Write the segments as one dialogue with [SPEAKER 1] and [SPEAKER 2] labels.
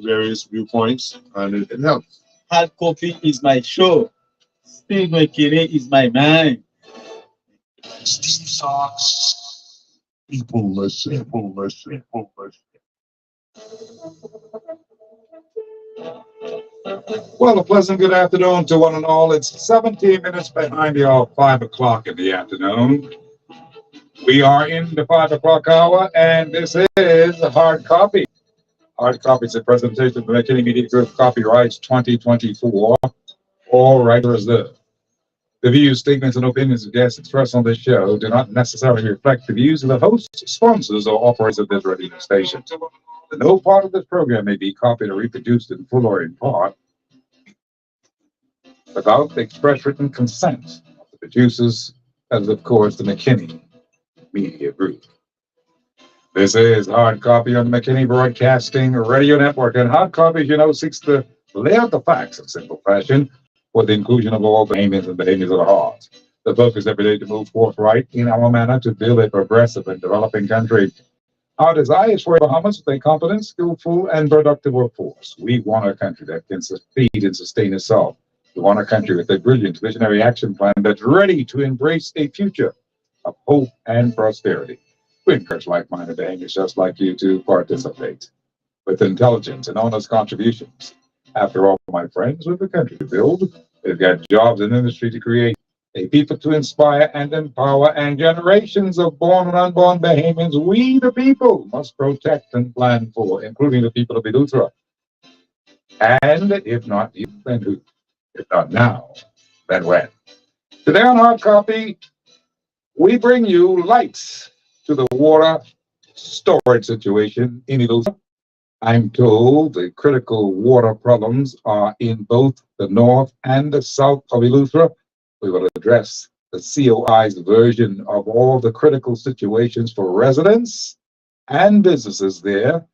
[SPEAKER 1] various viewpoints, and it helps.
[SPEAKER 2] Hard copy is my show. Steve Mckinney is my man.
[SPEAKER 1] Steve Socks. People listen. People listen. People listen. Well, a pleasant good afternoon to one and all. It's 17 minutes behind the hour, 5 o'clock in the afternoon. We are in the 5 o'clock hour, and this is Hard Copy. Hard Copy is a presentation of the McKinney Media Group, copyrights 2024, all rights reserved. The views, statements, and opinions of guests expressed on this show do not necessarily reflect the views of the hosts, sponsors, or operators of this radio station. No part of this program may be copied or reproduced in full or in part without the express written consent of the producers, and of course the McKinney Media Group. This is Hard Copy on the McKinney Broadcasting Radio Network, and Hard Copy, you know, seeks to lay out the facts in simple fashion for the inclusion of all behaviors and behaviors of the heart. The focus every day to move forthright in our manner to build a progressive and developing country. Our desire is for Bahamas with a competent, skillful, and productive workforce. We want a country that can feed and sustain itself. We want a country with a brilliant visionary action plan that's ready to embrace a future of hope and prosperity. We encourage like-minded behaviors just like you to participate with intelligence and honest contributions. After all, my friends, with a country to build, we've got jobs and industry to create, a people to inspire and empower, and generations of born and unborn Bahamians we, the people, must protect and plan for, including the people of Eleuthera. And if not you, then who? If not now, then when? Today on Hard Copy, we bring you lights to the water storage situation in Eleuthera. I'm told the critical water problems are in both the north and the south of Eleuthera. We will address the COI's version of all the critical situations for residents and businesses there.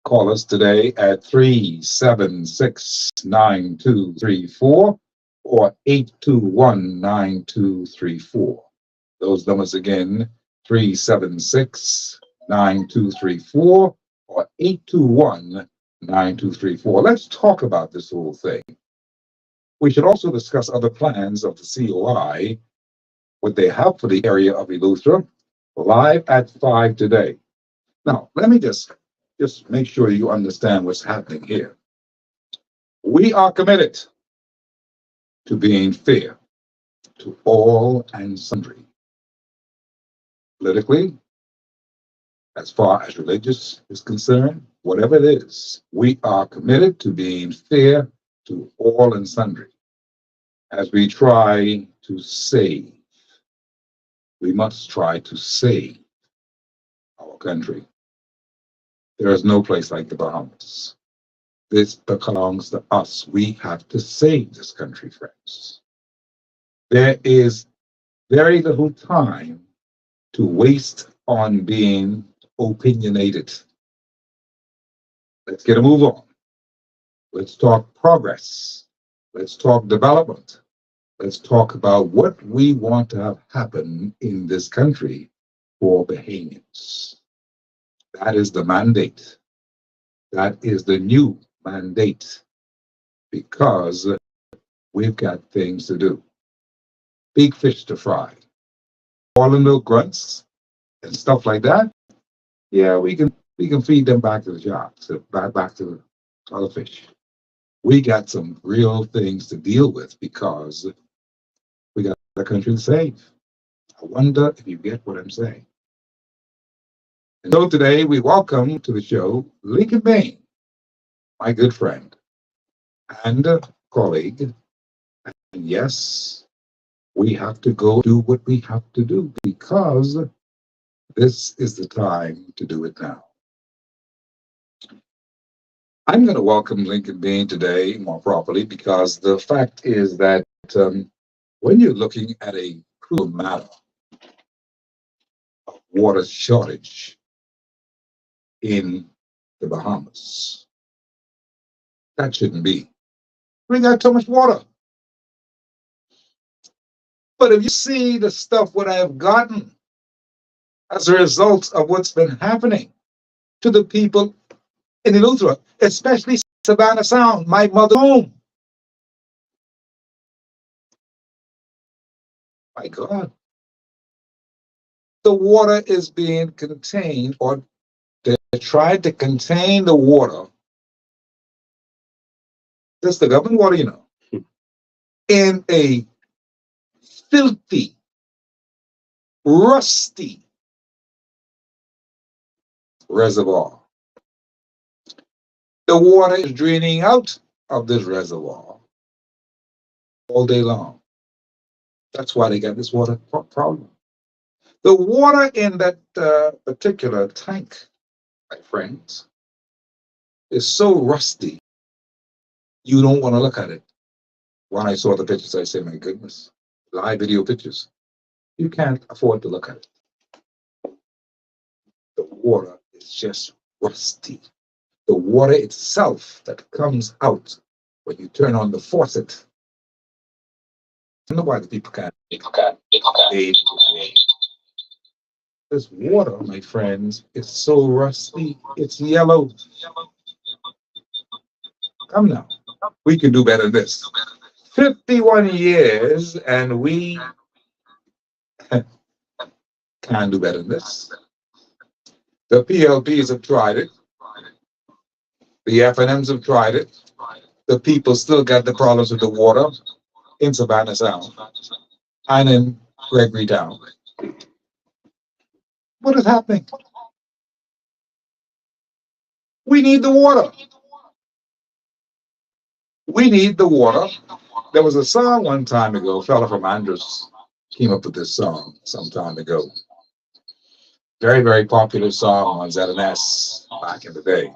[SPEAKER 1] Call us today at 376-9234 or 821-9234. Those numbers again, 376-9234 or 821-9234. Let's talk about this whole thing. We should also discuss other plans of the COI, what they have for the area of Eleuthera, live at 5 today. Now, let me just make sure you understand what's happening here. We are committed to being fair to all and sundry. Politically, as far as religious is concerned, whatever it is, we are committed to being fair to all and sundry. As we try to save, we must try to save our country. There is no place like the Bahamas. This belongs to us. We have to save this country, friends. There is very little time to waste on being opinionated. Let's get a move on. Let's talk progress. Let's talk development. Let's talk about what we want to have happen in this country for Bahamians. That is the mandate. That is the new mandate, because we've got things to do. Big fish to fry. All the little grunts and stuff like that. Yeah, we can feed them back to the sharks, back to the other fish. We got some real things to deal with because we got a country to save. I wonder if you get what I'm saying. And so today we welcome to the show Lincoln Bain, my good friend and colleague. And yes, we have to go do what we have to do because this is the time to do it now. I'm going to welcome Lincoln Bain today more properly because the fact is that when you're looking at a crucial matter of water shortage in the Bahamas, that shouldn't be. We got too much water. But if you see the stuff what I have gotten as a result of what's been happening to the people in Eleuthera, especially Savannah Sound, my mother's home. My God. The water is being contained, or they tried to contain the water. This is the government water, in a filthy, rusty reservoir. The water is draining out of this reservoir all day long. That's why they got this water problem. The water in that particular tank, my friends, is so rusty, you don't want to look at it. When I saw the pictures, I said, my goodness, live video pictures. You can't afford to look at it. The water is just rusty. The water itself that comes out when you turn on the faucet. I don't know why the people can't. This water, my friends, is so rusty. It's yellow. Come now. We can do better than this. 51 years and we can't do better than this. The PLPs have tried it. The FNMs have tried it. The people still got the problems with the water in Savannah Sound and in Gregory Town. What is happening? We need the water. We need the water. There was a song one time ago, a fella from Andrews came up with this song some time ago. Very, very popular song on ZNS back in the day.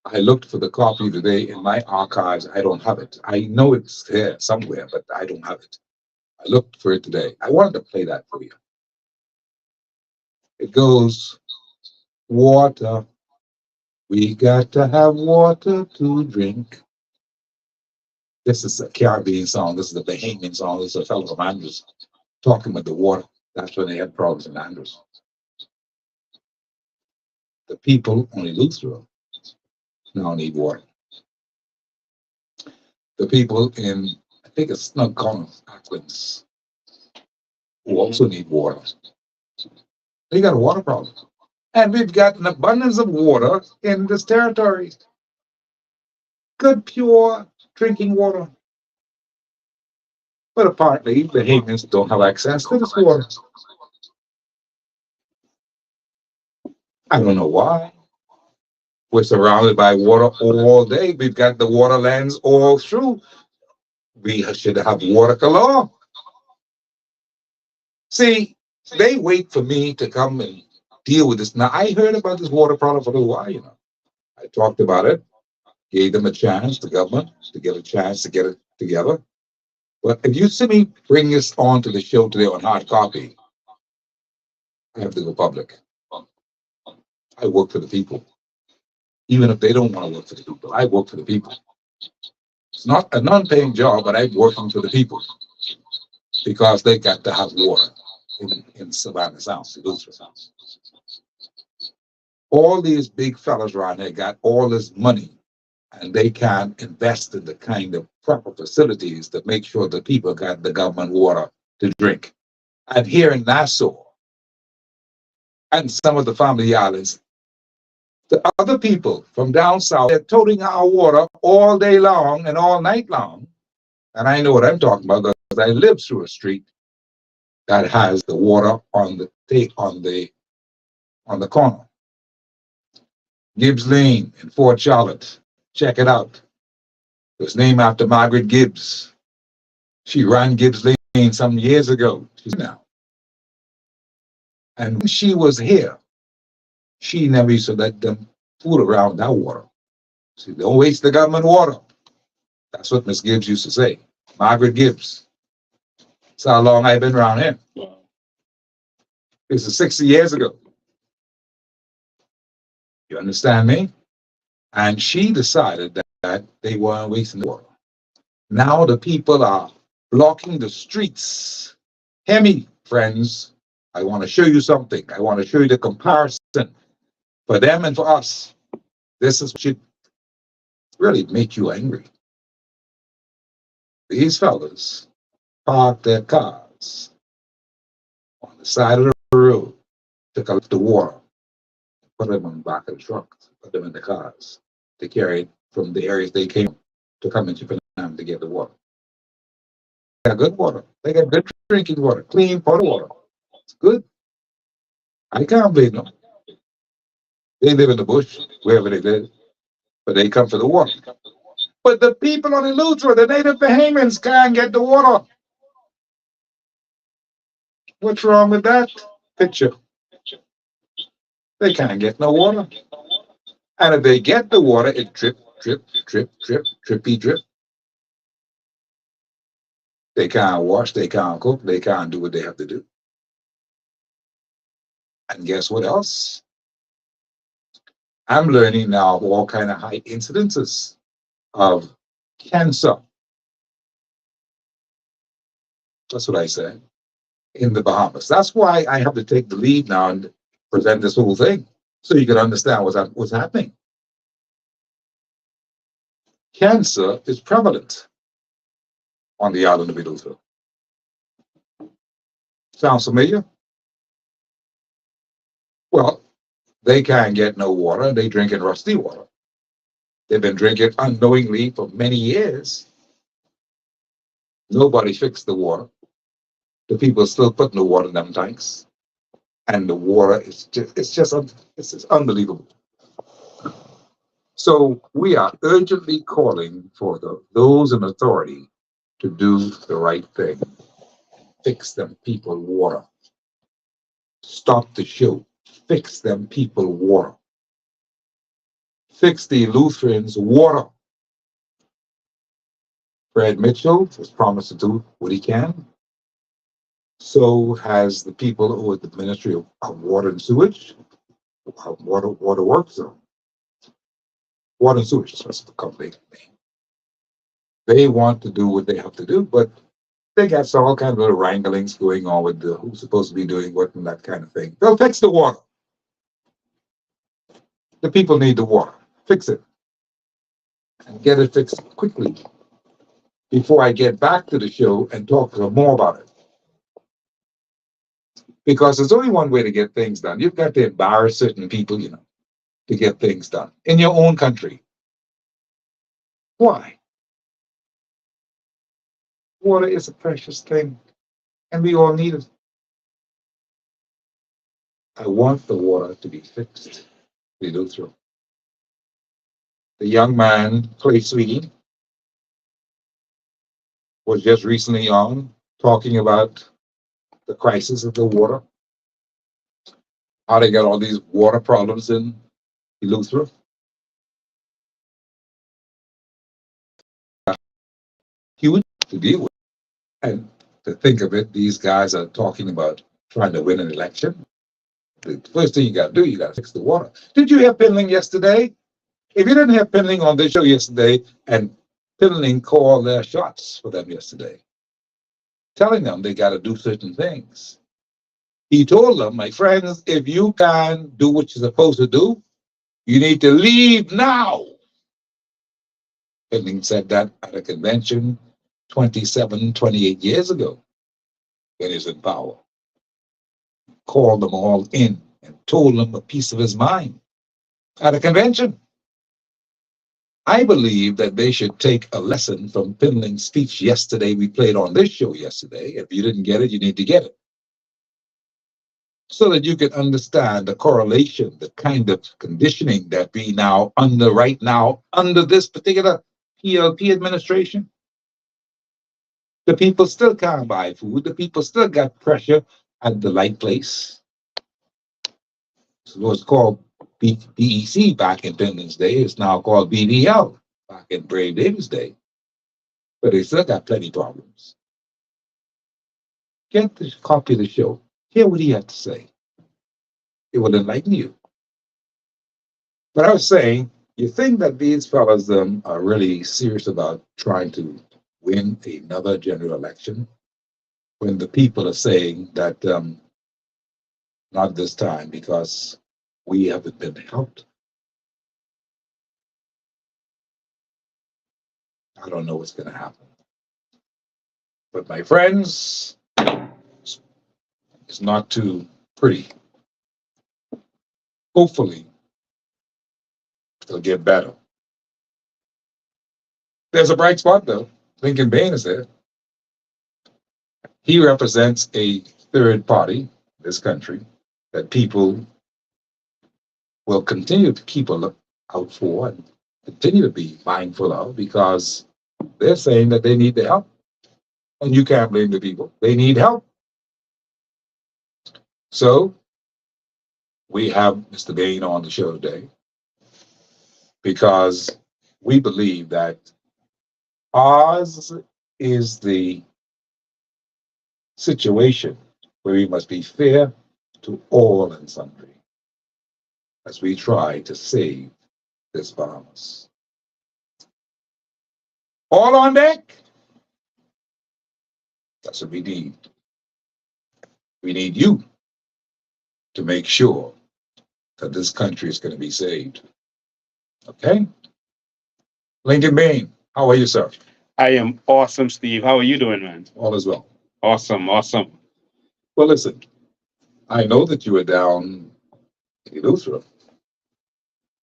[SPEAKER 1] I looked for the copy today in my archives. I don't have it. I know it's there somewhere, but I don't have it. I looked for it today. I wanted to play that for you. It goes, water. We got to have water to drink. This is a Caribbean song. This is a Bahamian song. This is a fellow from Andrews talking about the water. That's when they had problems in Andrews. The people on Eleuthera now need water. The people in, I think it's Snug Corner, Acklands, who also need water. They got a water problem. And we've got an abundance of water in this territory. Good, pure drinking water. But apparently, the Bahamians don't have access to this water. I don't know why. We're surrounded by water all day. We've got the waterlands all through. We should have water galore. See, they wait for me to come and deal with this. Now, I heard about this water problem for a little while, I talked about it, gave them a chance, the government, to get a chance to get it together. But if you see me bring this on to the show today on hard copy, I have to go public. I work for the people. Even if they don't want to work for the people, I work for the people. It's not a non-paying job, but I'm working for the people because they got to have water in Savannah Sound, Eleuthera Sound. All these big fellas around here got all this money, and they can't invest in the kind of proper facilities to make sure the people got the government water to drink. And here in Nassau and some of the family islands, the other people from down south, they're toting our water all day long and all night long. And I know what I'm talking about because I live through a street that has the water on the corner. Gibbs Lane in Fort Charlotte. Check it out. It was named after Margaret Gibbs. She ran Gibbs Lane some years ago. She's now. And when she was here, she never used to let them fool around that water. See, don't waste the government water. That's what Miss Gibbs used to say. Margaret Gibbs. That's how long I've been around here. This is 60 years ago. You understand me? And she decided that they weren't wasting the water. Now the people are blocking the streets. Hear me, friends. I want to show you something. I want to show you the comparison for them and for us. This is what should really make you angry. These fellas park their cars on the side of the road to collect the water, put them on the back of the trucks, put them in the cars to carry it from the areas they came to come into Vietnam to get the water. They got good water. They got good drinking water, clean potable water. It's good. I can't blame them. They live in the bush, wherever they live, but they come for the water. But the people on Eleuthera, the native Bahamians, can't get the water. What's wrong with that picture? They can't get no water. And if they get the water, it drip, drip, drip, drip, drippy, drip. They can't wash, they can't cook, they can't do what they have to do. And guess what else? I'm learning now all kind of high incidences of cancer. That's what I said in the Bahamas. That's why I have to take the lead now and present this whole thing so you can understand what's happening. Cancer is prevalent on the island of Eleuthera. Sounds familiar? Well, they can't get no water. They drinking rusty water. They've been drinking unknowingly for many years. Nobody fixed the water. The people are still putting the water in them tanks, and the water is just unbelievable. So we are urgently calling for those in authority to do the right thing. Fix them people water. Stop the show. Fix them people water. Fix the Lutherans water. Fred Mitchell has promised to do what he can. So has the people who are the Ministry of Water and Sewage, Water Works, or Water and Sewage, that's the company name. They want to do what they have to do, but they got all kind of little wranglings going on with who's supposed to be doing what and that kind of thing. They'll fix the water. The people need the water. Fix it. And get it fixed quickly before I get back to the show and talk to them more about it. Because there's only one way to get things done. You've got to embarrass certain people, to get things done in your own country. Why? Water is a precious thing, and we all need it. I want the water to be fixed. We go through. The young man, Clay Sweeney, was just recently on talking about the crisis of the water, how they got all these water problems in Eleuthera. Huge to deal with. And to think of it, these guys are talking about trying to win an election. The first thing you got to do, you got to fix the water. Did you hear Pinling yesterday? If you didn't have Pinling on this show yesterday, and Pinling called their shots for them yesterday, telling them they got to do certain things. He told them, my friends, if you can't do what you're supposed to do, you need to leave now. Pinling said that at a convention 27, 28 years ago when he was in power. Called them all in and told them a piece of his mind at a convention. I believe that they should take a lesson from Pinling's speech yesterday. We played on this show yesterday. If you didn't get it, you need to get it. So that you can understand the correlation, the kind of conditioning that we now under right now under this particular PLP administration. The people still can't buy food. The people still got pressure at the light place. It was called BEC back in Pinling's day. It's now called BBL back in Brave Davis' day. But they still got plenty of problems. Get the copy of the show. Hear what he had to say. It will enlighten you. But I was saying, you think that these fellas are really serious about trying to win another general election when the people are saying that not this time because we haven't been helped. I don't know what's going to happen. But my friends, it's not too pretty. Hopefully, it'll get better. There's a bright spot, though. Lincoln Bain is there. He represents a third party in this country that people will continue to keep a look out for and continue to be mindful of because they're saying that they need the help. And you can't blame the people. They need help. So we have Mr. Bain on the show today because we believe that ours is the situation where we must be fair to all and sundry as we try to save this virus. All on deck. That's what we need. We need you to make sure that this country is going to be saved. Okay? Lincoln Bain, how are you, sir?
[SPEAKER 3] I am awesome, Steve. How are you doing, man?
[SPEAKER 1] All is well.
[SPEAKER 3] Awesome, awesome.
[SPEAKER 1] Well, listen, I know that you were down in Eleuthera,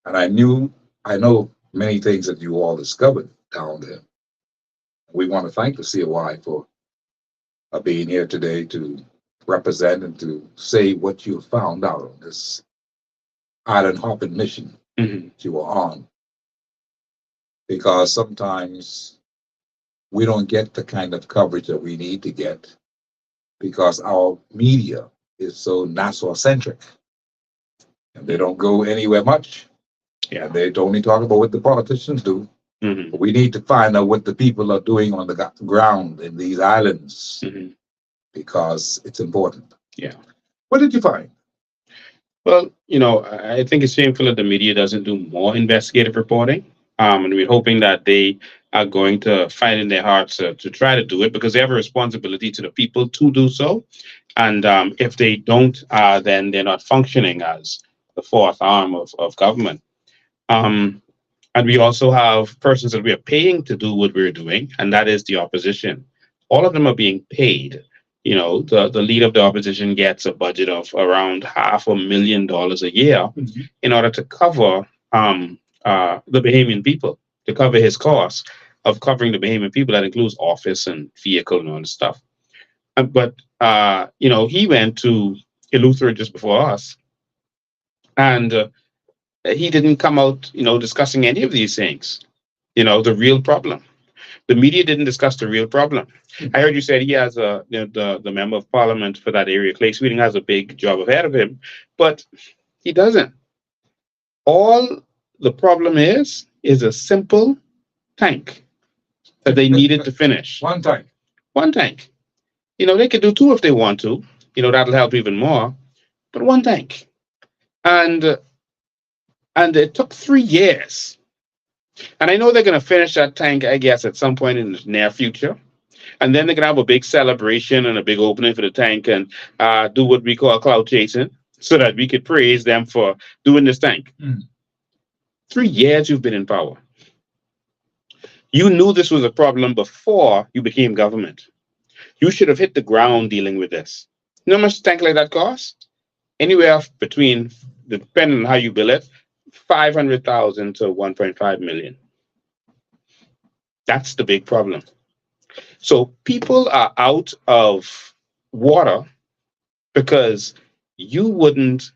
[SPEAKER 1] and I know many things that you all discovered down there. We want to thank the COI for being here today to represent and to say what you found out on this island hopping mission that you were on. Because sometimes we don't get the kind of coverage that we need to get because our media is so Nassau-centric. And they don't go anywhere much.
[SPEAKER 3] Yeah.
[SPEAKER 1] And they only talk about what the politicians do. But we need to find out what the people are doing on the ground in these islands because it's important.
[SPEAKER 3] Yeah.
[SPEAKER 1] What did you find?
[SPEAKER 3] Well, I think it's shameful that the media doesn't do more investigative reporting. And we're hoping that they are going to find in their hearts to try to do it because they have a responsibility to the people to do so. And if they don't, then they're not functioning as the fourth arm of government. And we also have persons that we are paying to do what we're doing, and that is the opposition. All of them are being paid. The leader of the opposition gets a budget of around $500,000 a year in order to cover the Bahamian people, to cover his costs of covering the Bahamian people. That includes office and vehicle and all this stuff. But he went to Eleuthera just before us, and he didn't come out, discussing any of these things. The real problem. The media didn't discuss the real problem. I heard you said he has the member of parliament for that area, Clay Sweeting, has a big job ahead of him, but he doesn't. All the problem is a simple tank that they needed to finish.
[SPEAKER 1] One tank.
[SPEAKER 3] One tank. They could do two if they want to. That'll help even more. But one tank. And it took 3 years. And I know they're going to finish that tank, I guess, at some point in the near future. And then they're going to have a big celebration and a big opening for the tank and do what we call cloud chasing so that we could praise them for doing this tank. 3 years you've been in power. You knew this was a problem before you became government. You should have hit the ground dealing with this. You know how much a tank like that costs? Anywhere between, depending on how you bill it, 500,000 to 1.5 million. That's the big problem. So people are out of water because you wouldn't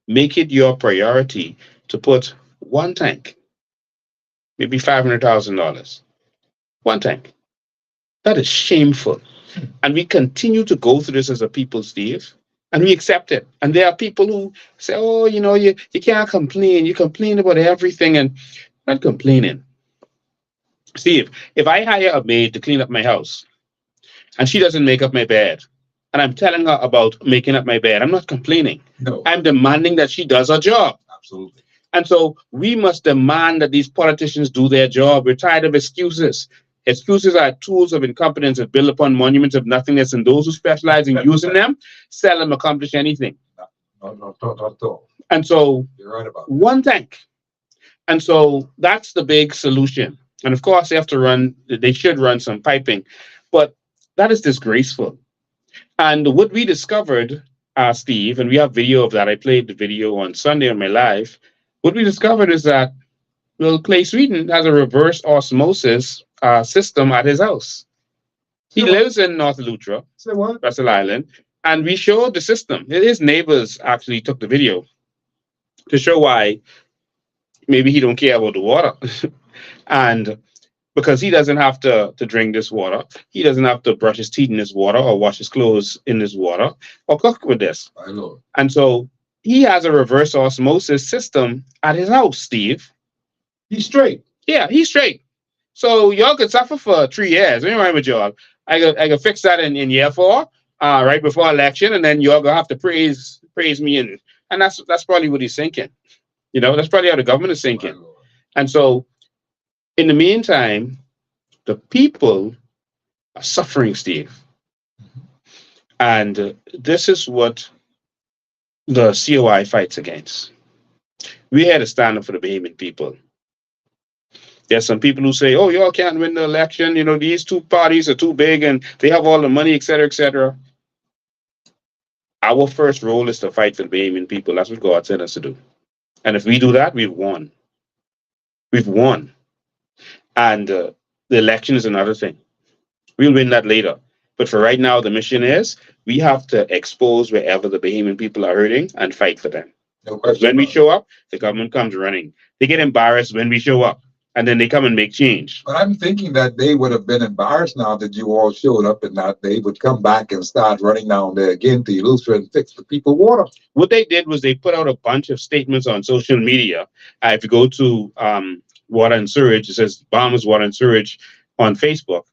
[SPEAKER 3] make it your priority to put one tank, maybe $500,000. One tank. That is shameful. And we continue to go through this as a people, Steve. And we accept it. And there are people who say, oh, you can't complain. You complain about everything. And I'm not complaining. Steve, if I hire a maid to clean up my house and she doesn't make up my bed, and I'm telling her about making up my bed, I'm not complaining.
[SPEAKER 1] No.
[SPEAKER 3] I'm demanding that she does her job.
[SPEAKER 1] Absolutely.
[SPEAKER 3] And so we must demand that these politicians do their job. We're tired of excuses. Excuses are tools of incompetence that build upon monuments of nothingness, and those who specialize in using them seldom accomplish anything.
[SPEAKER 1] No, not at all.
[SPEAKER 3] And so
[SPEAKER 1] You're right about that.
[SPEAKER 3] one tank. And so that's the big solution. And of course, they should run some piping, but that is disgraceful. And what we discovered, Steve, and we have video of that. I played the video on Sunday on my live. What we discovered is that, well, Clay Sweden has a reverse osmosis system at his house. He lives in North Eleuthera,
[SPEAKER 1] Say what?
[SPEAKER 3] Russell Island, and we showed the system. His neighbors actually took the video to show why maybe he don't care about the water. And because he doesn't have to drink this water, he doesn't have to brush his teeth in this water or wash his clothes in this water or cook with this.
[SPEAKER 1] My Lord.
[SPEAKER 3] And so he has a reverse osmosis system at his house, Steve.
[SPEAKER 1] He's straight.
[SPEAKER 3] Yeah, he's straight. So y'all could suffer for 3 years. Let me remind with y'all. I could fix that in year 4, right before election, and then y'all gonna have to praise me, and that's probably what he's thinking. That's probably how the government is
[SPEAKER 1] My
[SPEAKER 3] thinking.
[SPEAKER 1] Lord.
[SPEAKER 3] And so in the meantime, the people are suffering, Steve. And this is what the COI fights against. We had to stand up for the Bahamian people. There's some people who say, oh, y'all can't win the election. These two parties are too big and they have all the money, et cetera, et cetera. Our first role is to fight for the Bahamian people. That's what God sent us to do. And if we do that, we've won. We've won. And the election is another thing. We'll win that later. But for right now, the mission is we have to expose wherever the Bahamian people are hurting and fight for them.
[SPEAKER 1] No question.
[SPEAKER 3] When we show up, the government comes running. They get embarrassed when we show up, and then they come and make change.
[SPEAKER 1] But I'm thinking that they would have been embarrassed now that you all showed up and that they would come back and start running down there again to Eleuthera and fix the people water.
[SPEAKER 3] What they did was they put out a bunch of statements on social media. If you go to Water and Sewage, it says Bahamas Water and Sewage on Facebook.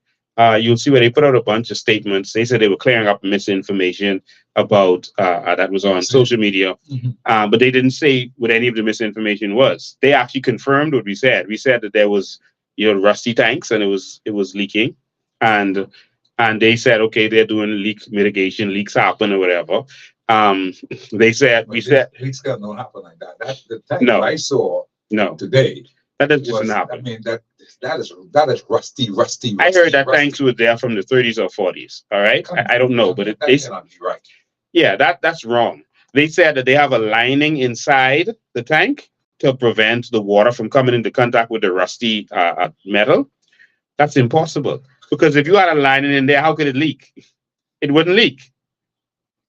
[SPEAKER 3] You'll see where they put out a bunch of statements. They said they were clearing up misinformation about that was on social media, but they didn't say what any of the misinformation was. They actually confirmed what we said. We said that there was, rusty tanks and it was leaking, and they said, okay, they're doing leak mitigation. Leaks happen or whatever. They said
[SPEAKER 1] But leaks got no happen like that. That's the tank
[SPEAKER 3] No.
[SPEAKER 1] I saw
[SPEAKER 3] no,
[SPEAKER 1] today.
[SPEAKER 3] that doesn't happen.
[SPEAKER 1] I mean that is rusty.
[SPEAKER 3] I heard that
[SPEAKER 1] rusty.
[SPEAKER 3] tanks were there from the 30s or 40s. All right, I don't know, but
[SPEAKER 1] that
[SPEAKER 3] they
[SPEAKER 1] cannot be right.
[SPEAKER 3] Yeah, that's wrong. They said that they have a lining inside the tank to prevent the water from coming into contact with the rusty metal. That's impossible, because if you had a lining in there, how could it leak? It wouldn't leak.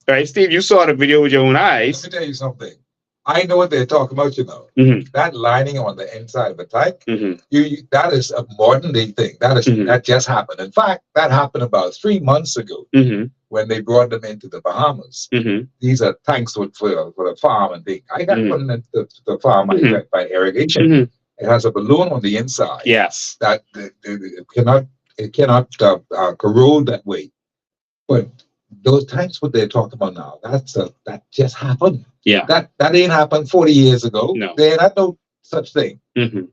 [SPEAKER 3] Right, Steve? You saw the video with your own eyes.
[SPEAKER 1] Let me tell you something. I know what they're talking about,
[SPEAKER 3] Mhm.
[SPEAKER 1] That lining on the inside of the tank,
[SPEAKER 3] Mhm.
[SPEAKER 1] that is a modern day thing. That just happened. In fact, that happened about 3 months ago
[SPEAKER 3] Mhm.
[SPEAKER 1] when they brought them into the Bahamas.
[SPEAKER 3] Mhm.
[SPEAKER 1] These are tanks for the farm and thing. I got one at the farm
[SPEAKER 3] Mhm.
[SPEAKER 1] by irrigation.
[SPEAKER 3] Mhm.
[SPEAKER 1] It has a balloon on the inside
[SPEAKER 3] Yes.
[SPEAKER 1] that it cannot corrode that way. But those tanks, what they're talking about now, that just happened.
[SPEAKER 3] Yeah.
[SPEAKER 1] That ain't happened 40 years ago.
[SPEAKER 3] No.
[SPEAKER 1] There ain't no such thing.
[SPEAKER 3] Mhm.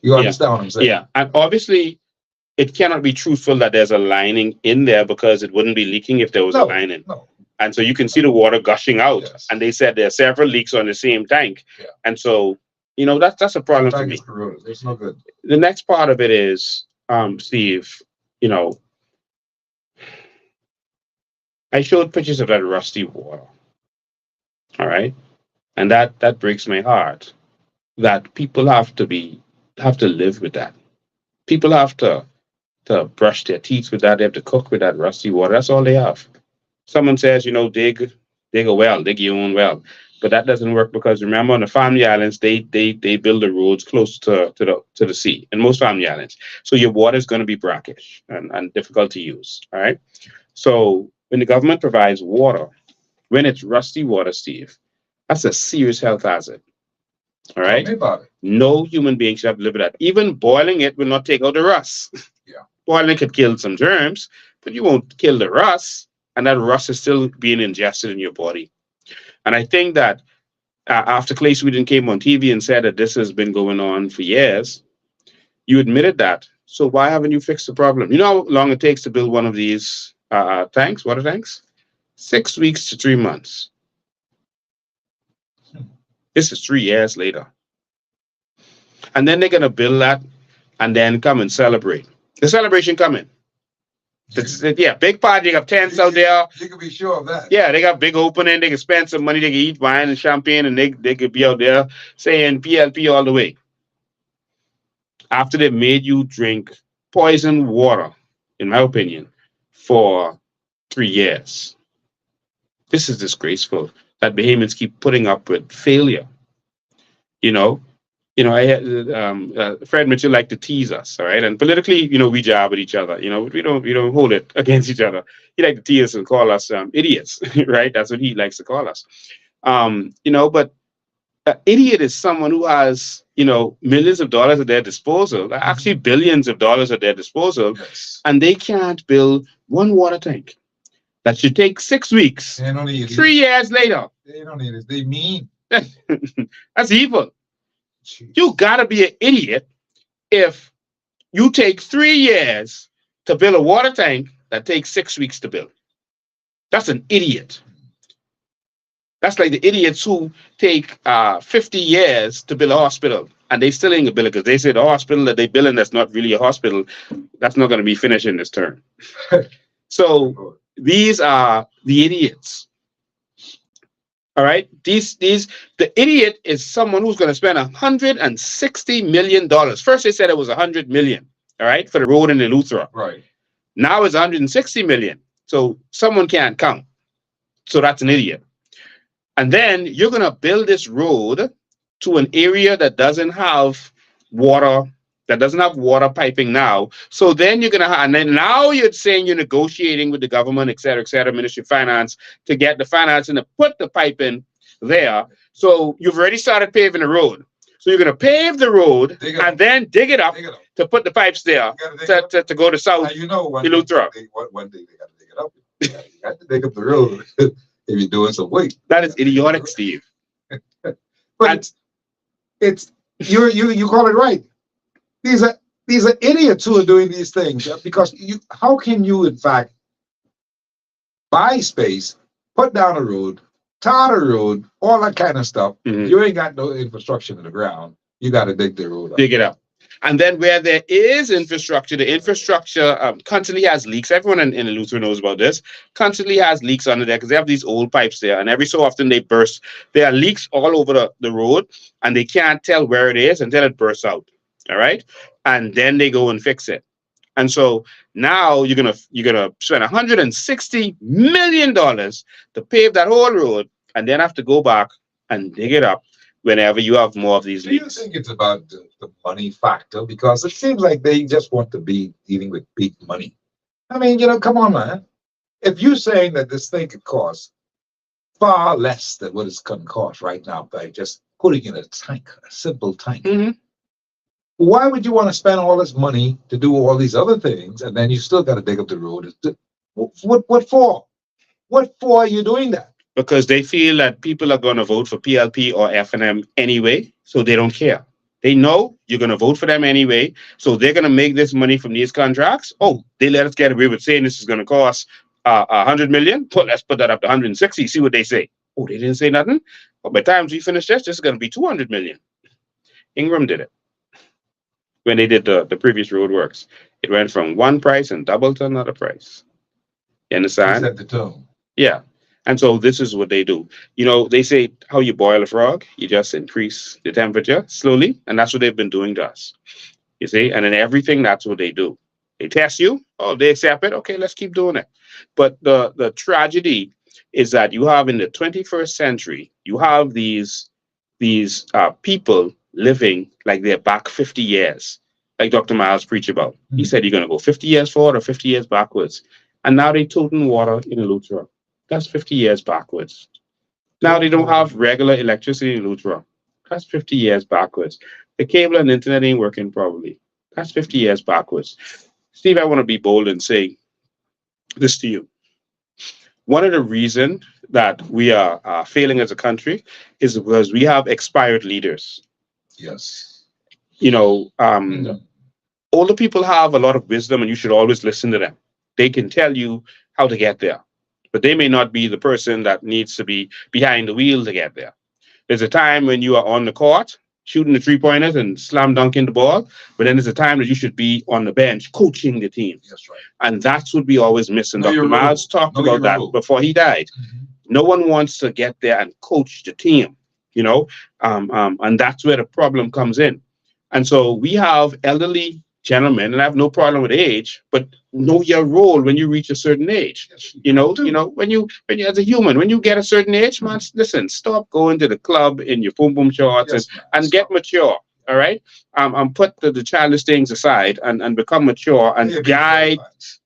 [SPEAKER 1] You understand what I'm saying?
[SPEAKER 3] Yeah, and obviously, it cannot be truthful that there's a lining in there, because it wouldn't be leaking if there was a lining.
[SPEAKER 1] No.
[SPEAKER 3] And so you can see the water gushing out.
[SPEAKER 1] Yes.
[SPEAKER 3] And they said there are several leaks on the same tank.
[SPEAKER 1] Yeah.
[SPEAKER 3] And so, that's a problem for
[SPEAKER 1] Tank
[SPEAKER 3] me.
[SPEAKER 1] is corroded. It's no good.
[SPEAKER 3] The next part of it is, Steve, I showed pictures of that rusty water. All right. And that breaks my heart, that people have to live with that. People have to brush their teeth with that. They have to cook with that rusty water. That's all they have. Someone says, dig a well, dig your own well. But that doesn't work, because remember, on the family islands, they build the roads close to the sea, and most family islands. So your water is going to be brackish and difficult to use. All right. So when the government provides water, when it's rusty water, Steve, that's a serious health hazard. All right.
[SPEAKER 1] Tell me about it.
[SPEAKER 3] No human being should have to live with that. Even boiling it will not take out the rust.
[SPEAKER 1] Yeah.
[SPEAKER 3] Boiling could kill some germs, but you won't kill the rust, and that rust is still being ingested in your body. And I think that after Clay Sweden came on TV and said that this has been going on for years, you admitted that. So why haven't you fixed the problem? You know how long it takes to build one of these water tanks? 6 weeks to 3 months. This is 3 years later. And then they're going to build that and then come and celebrate. The celebration coming. Yeah, big party. They got tents out there.
[SPEAKER 1] You can be sure of that.
[SPEAKER 3] Yeah, they got big opening. They can spend some money. They can eat wine and champagne, and they could be out there saying PLP all the way. After they made you drink poison water, in my opinion, for 3 years. This is disgraceful that Bahamians keep putting up with failure. You know, I had Fred Mitchell liked to tease us, all right, and politically, we jab at each other. We don't hold it against each other. He liked to tease us and call us idiots, right? That's what he likes to call us. But an idiot is someone who has millions of dollars at their disposal, actually billions of dollars at their disposal,
[SPEAKER 1] Yes.
[SPEAKER 3] and they can't build one water tank. That should take 6 weeks. 3 years later.
[SPEAKER 1] They don't need it. They mean.
[SPEAKER 3] That's evil.
[SPEAKER 1] Jeez.
[SPEAKER 3] You gotta be an idiot if you take 3 years to build a water tank that takes 6 weeks to build. That's an idiot. That's like the idiots who take 50 years to build a hospital and they still ain't gonna build it because they say the hospital that they building that's not really a hospital, that's not gonna be finished in this term. So these are the idiots. All right. The idiot is someone who's going to spend $160 million. First, they said it was $100 million. All right. For the road in Eleuthera.
[SPEAKER 1] Right.
[SPEAKER 3] Now it's $160 million. So someone can't count. So that's an idiot. And then you're going to build this road to an area that doesn't have water. That doesn't have water piping now. So then you're going to have, and then now you're saying you're negotiating with the government, et cetera, Ministry of Finance to get the financing to put the pipe in there. So you've already started paving the road. So you're going to pave the road and then dig it up to put the pipes there to go to South Eleuthera.
[SPEAKER 1] One day they got to dig it up. You got to dig up the road if you're doing some work.
[SPEAKER 3] That is idiotic, Steve.
[SPEAKER 1] But it's you call it right. These are idiots who are doing these things because how can you in fact buy space, put down a road, tar the road, all that kind of stuff.
[SPEAKER 3] Mm-hmm.
[SPEAKER 1] You ain't got no infrastructure in the ground. You got to dig the road up.
[SPEAKER 3] Dig it up. And then where there is infrastructure, the infrastructure constantly has leaks. Everyone in Eleuthera knows about this. Constantly has leaks under there because they have these old pipes there, and every so often they burst. There are leaks all over the road, and they can't tell where it is until it bursts out. All right, and then they go and fix it. And so now you're gonna spend $160 million to pave that whole road, and then have to go back and dig it up whenever you have more of these leaks.
[SPEAKER 1] Do you think it's about the money factor? Because it seems like they just want to be dealing with big money. I mean, come on, man. If you're saying that this thing could cost far less than what it's going to cost right now by just putting in a tank, a simple tank.
[SPEAKER 3] Mm-hmm.
[SPEAKER 1] Why would you want to spend all this money to do all these other things, and then you still got to dig up the road? What for? What for are you doing that?
[SPEAKER 3] Because they feel that people are going to vote for PLP or F&M anyway, so they don't care. They know you're going to vote for them anyway, so they're going to make this money from these contracts. Oh, they let us get away with saying this is going to cost $100 million. Let's put that up to 160. See what they say. Oh, they didn't say nothing. But by the time we finish this is going to be $200 million. Ingram did it. When they did the previous road works, it went from one price and doubled to another price. You understand?
[SPEAKER 1] Set the tone.
[SPEAKER 3] Yeah. And so this is what they do. They say how you boil a frog, you just increase the temperature slowly. And that's what they've been doing to us. You see? And in everything, that's what they do. They test you. Oh, they accept it. Okay, let's keep doing it. But the tragedy is that you have in the 21st century, you have these people living like they're back 50 years, like Dr. Miles preached about. He said you're going to go 50 years forward or 50 years backwards. And now they toting water in Eleuthera. That's 50 years backwards. Now they don't have regular electricity in Eleuthera. That's 50 years backwards. The cable and internet ain't working properly. That's 50 years backwards. Steve, I want to be bold and say this to you. One of the reasons that we are failing as a country is because we have expired leaders.
[SPEAKER 1] Yes.
[SPEAKER 3] Older people have a lot of wisdom and you should always listen to them. They can tell you how to get there, but they may not be the person that needs to be behind the wheel to get there. There's a time when you are on the court shooting the 3-pointers and slam dunking the ball, but then there's a time that you should be on the bench coaching the team.
[SPEAKER 1] That's right.
[SPEAKER 3] And that's what we always miss. And
[SPEAKER 1] Know your
[SPEAKER 3] Dr. Miles
[SPEAKER 1] role.
[SPEAKER 3] talked
[SPEAKER 1] Know
[SPEAKER 3] about
[SPEAKER 1] your
[SPEAKER 3] that
[SPEAKER 1] role.
[SPEAKER 3] before he died.
[SPEAKER 1] Mhm.
[SPEAKER 3] No one wants to get there and coach the team, you know, and that's where the problem comes in. And so we have elderly gentlemen, and I have no problem with age, but know your role when you reach a certain age.
[SPEAKER 1] Yes,
[SPEAKER 3] You know,
[SPEAKER 1] do.
[SPEAKER 3] when you as a human, when you get a certain age, man, listen, stop going to the club in your boom boom shorts
[SPEAKER 1] Yes, man.
[SPEAKER 3] and get mature. All right, and put the childish things aside and become mature and
[SPEAKER 1] Be a big
[SPEAKER 3] guide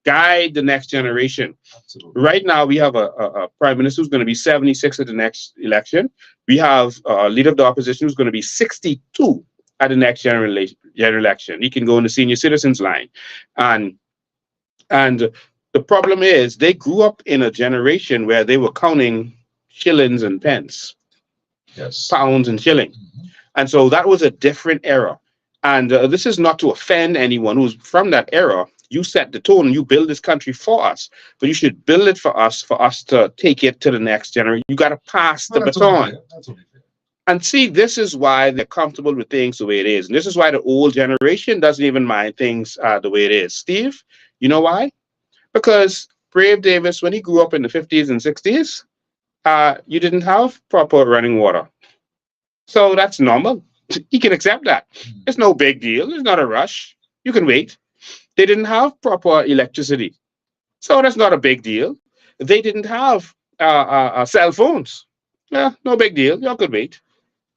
[SPEAKER 1] advice.
[SPEAKER 3] the next generation.
[SPEAKER 1] Absolutely.
[SPEAKER 3] Right now, we have a prime minister who's going to be 76 at the next election. We have a leader of the opposition who's going to be 62 at the next general election. He can go in the senior citizens line, and the problem is they grew up in a generation where they were counting shillings and pence,
[SPEAKER 1] Yes.
[SPEAKER 3] pounds and shilling,
[SPEAKER 1] Mhm.
[SPEAKER 3] and so that was a different era. And this is not to offend anyone who's from that era. You set the tone, you build this country for us, but you should build it for us to take it to the next generation. You got to pass the
[SPEAKER 1] Well, that's only
[SPEAKER 3] baton.
[SPEAKER 1] fair. That's only fair.
[SPEAKER 3] And see, this is why they're comfortable with things the way it is. And this is why the old generation doesn't even mind things the way it is. Steve, you know why? Because Brave Davis, when he grew up in the 50s and 60s, you didn't have proper running water. So that's normal. He can accept that. It's no big deal. It's not a rush. You can wait. They didn't have proper electricity. So that's not a big deal. They didn't have cell phones. Yeah, no big deal. Y'all could wait.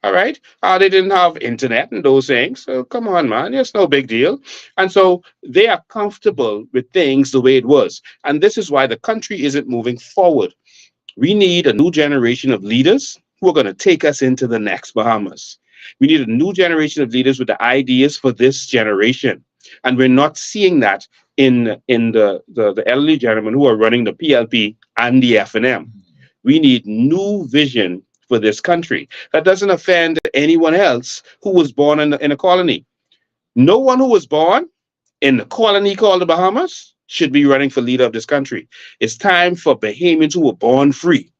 [SPEAKER 3] All right. They didn't have internet and those things. So come on, man. It's no big deal. And so they are comfortable with things the way it was. And this is why the country isn't moving forward. We need a new generation of leaders who are going to take us into the next Bahamas. We need a new generation of leaders with the ideas for this generation. And we're not seeing that in the elderly gentlemen who are running the PLP and the FNM. We need new vision for this country. That doesn't offend anyone else who was born in a colony. No one who was born in the colony called the Bahamas should be running for leader of this country. It's time for Bahamians who were born free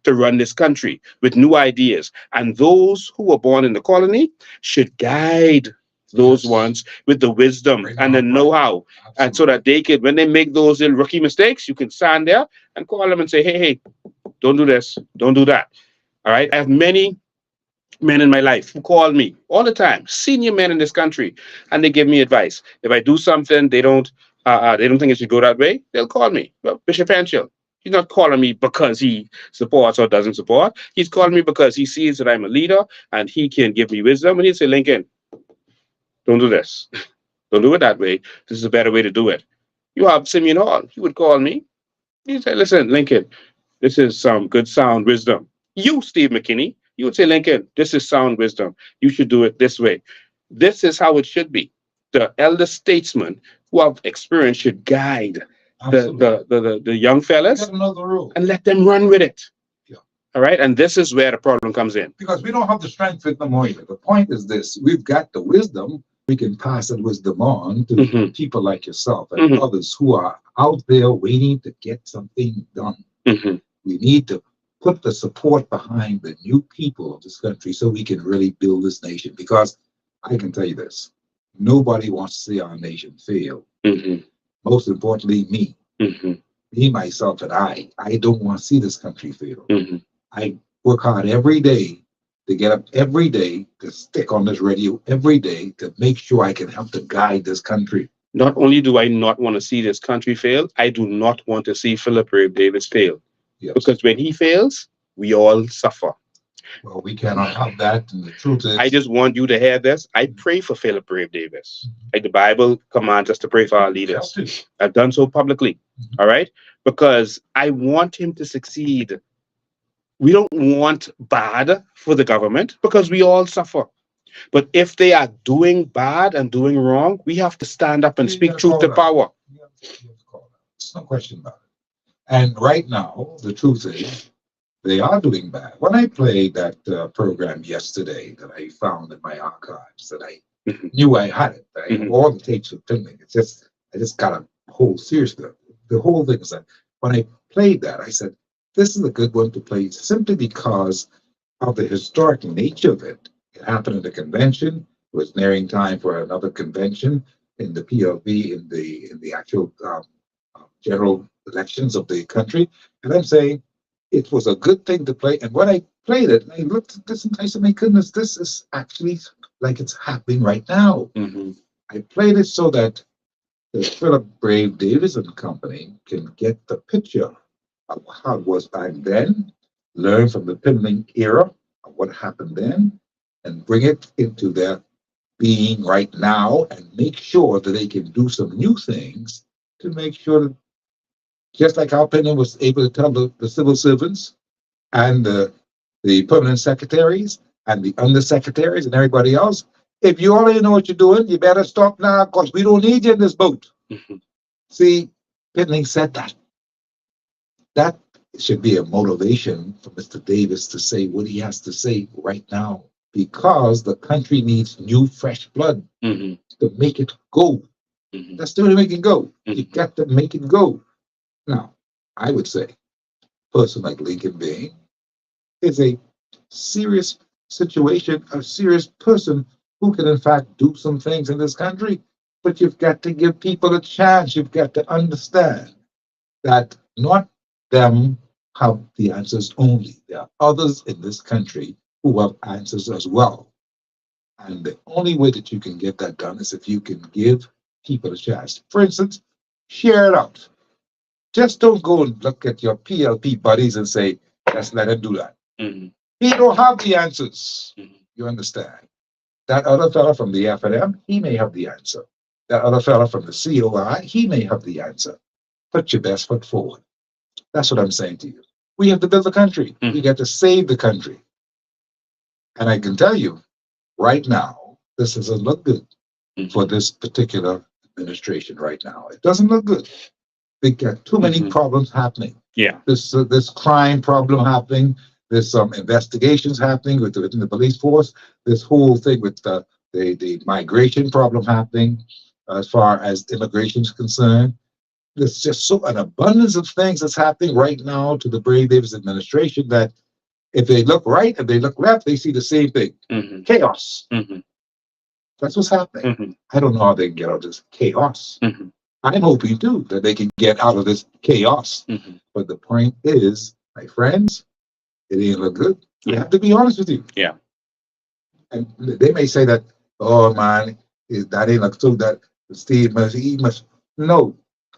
[SPEAKER 3] to run this country with new ideas. And those who were born in the colony should guide those
[SPEAKER 1] Yes.
[SPEAKER 3] ones with the wisdom
[SPEAKER 1] Bring
[SPEAKER 3] and the
[SPEAKER 1] them up.
[SPEAKER 3] know-how. And so
[SPEAKER 1] Absolutely.
[SPEAKER 3] that they could, when they make those little rookie mistakes, you can stand there and call them and say, hey, don't do this, don't do that. All right. I have many men in my life who call me all the time, senior men in this country, and they give me advice. If I do something, they don't think it should go that way, they'll call me. Well, Bishop Henschel, he's not calling me because he supports or doesn't support. He's calling me because he sees that I'm a leader and he can give me wisdom. And he'll say, Lincoln, don't do this. Don't do it that way. This is a better way to do it. You have Simeon Hall. He would call me. He'd say, listen, Lincoln, this is some good sound wisdom. You, Steve Mckinney, you would say, Lincoln, this is sound wisdom. You should do it this way. This is how it should be. The elder statesmen who have experience should guide the young fellas
[SPEAKER 1] Get another rule.
[SPEAKER 3] and let them run with it.
[SPEAKER 1] Yeah.
[SPEAKER 3] All right. And this is where the problem comes in.
[SPEAKER 1] Because we don't have the strength with them either. The point is this: we've got the wisdom. We can pass that wisdom on to
[SPEAKER 3] Mhm.
[SPEAKER 1] people like yourself and
[SPEAKER 3] Mhm.
[SPEAKER 1] others who are out there waiting to get something done.
[SPEAKER 3] Mhm.
[SPEAKER 1] We need to put the support behind the new people of this country so we can really build this nation. Because I can tell you this: nobody wants to see our nation fail.
[SPEAKER 3] Mhm.
[SPEAKER 1] Most importantly, me.
[SPEAKER 3] Mhm.
[SPEAKER 1] Me, myself, and I don't want to see this country fail.
[SPEAKER 3] Mhm.
[SPEAKER 1] I work hard every day to get up every day, to stick on this radio every day, to make sure I can help to guide this country.
[SPEAKER 3] Not only do I not want to see this country fail, I do not want to see Philip Brave Davis fail.
[SPEAKER 1] Yes.
[SPEAKER 3] Because when he fails, we all suffer.
[SPEAKER 1] Well, we cannot have that. And the truth is,
[SPEAKER 3] I just want you to hear this. I pray for Philip Brave Davis. Like the Bible commands us to pray for our leaders.
[SPEAKER 1] Help to.
[SPEAKER 3] I've done so publicly.
[SPEAKER 1] Mhm.
[SPEAKER 3] All right. Because I want him to succeed. We don't want bad for the government because we all suffer. But if they are doing bad and doing wrong, we have to stand up and
[SPEAKER 1] You
[SPEAKER 3] speak
[SPEAKER 1] gotta
[SPEAKER 3] truth
[SPEAKER 1] call
[SPEAKER 3] to
[SPEAKER 1] it out.
[SPEAKER 3] power.
[SPEAKER 1] You have to call it out. There's no question about it. And right now, the truth is, they are doing bad. When I played that program yesterday that I found in my archives, that I
[SPEAKER 3] Mhm.
[SPEAKER 1] knew I had it. I have
[SPEAKER 3] Mhm.
[SPEAKER 1] all the tapes of filming. It's just I just got a whole series of it. The whole thing is that when I played that, I said, this is a good one to play simply because of the historic nature of it. It happened in the convention. It was nearing time for another convention in the PLP in the actual general elections of the country. And I'm saying it was a good thing to play. And when I played it, I looked at this and I said, my goodness, this is actually like it's happening right now.
[SPEAKER 3] Mm-hmm.
[SPEAKER 1] I played it so that the Philip Brave Davis and Company can get the picture of how it was back then, learn from the Pinling era of what happened then, and bring it into their being right now and make sure that they can do some new things to make sure that just like how Pinling was able to tell the civil servants and the permanent secretaries and the undersecretaries and everybody else, if you already know what you're doing, you better stop now because we don't need you in this boat.
[SPEAKER 3] Mm-hmm.
[SPEAKER 1] See, Pitney said that. That should be a motivation for Mr. Davis to say what he has to say right now because the country needs new, fresh blood
[SPEAKER 3] Mm-hmm.
[SPEAKER 1] to make it go.
[SPEAKER 3] Mm-hmm.
[SPEAKER 1] That's the way to make it go. You
[SPEAKER 3] Mhm.
[SPEAKER 1] got to make it go. Now, I would say, a person like Lincoln Bain is a serious situation, a serious person who can, in fact, do some things in this country. But you've got to give people a chance. You've got to understand that not them have the answers only. There are others in this country who have answers as well. And the only way that you can get that done is if you can give people a chance. For instance, share it out. Just don't go and look at your PLP buddies and say, let's let him do that.
[SPEAKER 3] Mm-hmm.
[SPEAKER 1] He don't have the answers.
[SPEAKER 3] Mhm.
[SPEAKER 1] You understand? That other fella from the FNM, he may have the answer. That other fella from the COI, he may have the answer. Put your best foot forward. That's what I'm saying to you. We have to build the country. We got to save the country. And I can tell you, right now, this doesn't look good for this particular administration right now. It doesn't look good. We got too many
[SPEAKER 3] Mhm.
[SPEAKER 1] problems happening.
[SPEAKER 3] Yeah.
[SPEAKER 1] This crime problem happening. There's some investigations happening within the police force. This whole thing with the migration problem happening as far as immigration is concerned. There's just so an abundance of things that's happening right now to the Brady Davis administration that if they look right, if they look left, they see the same thing.
[SPEAKER 3] Mm-hmm.
[SPEAKER 1] Chaos.
[SPEAKER 3] Mm-hmm.
[SPEAKER 1] That's what's happening.
[SPEAKER 3] Mm-hmm.
[SPEAKER 1] I don't know how they can get out of this chaos.
[SPEAKER 3] Mm-hmm.
[SPEAKER 1] I'm hoping too that they can get out of this chaos.
[SPEAKER 3] Mm-hmm.
[SPEAKER 1] But the point is, my friends, it ain't look good. I
[SPEAKER 3] Yeah.
[SPEAKER 1] have to be honest with you.
[SPEAKER 3] Yeah.
[SPEAKER 1] And they may say that, oh man, that ain't look so that Steve must, he must. No,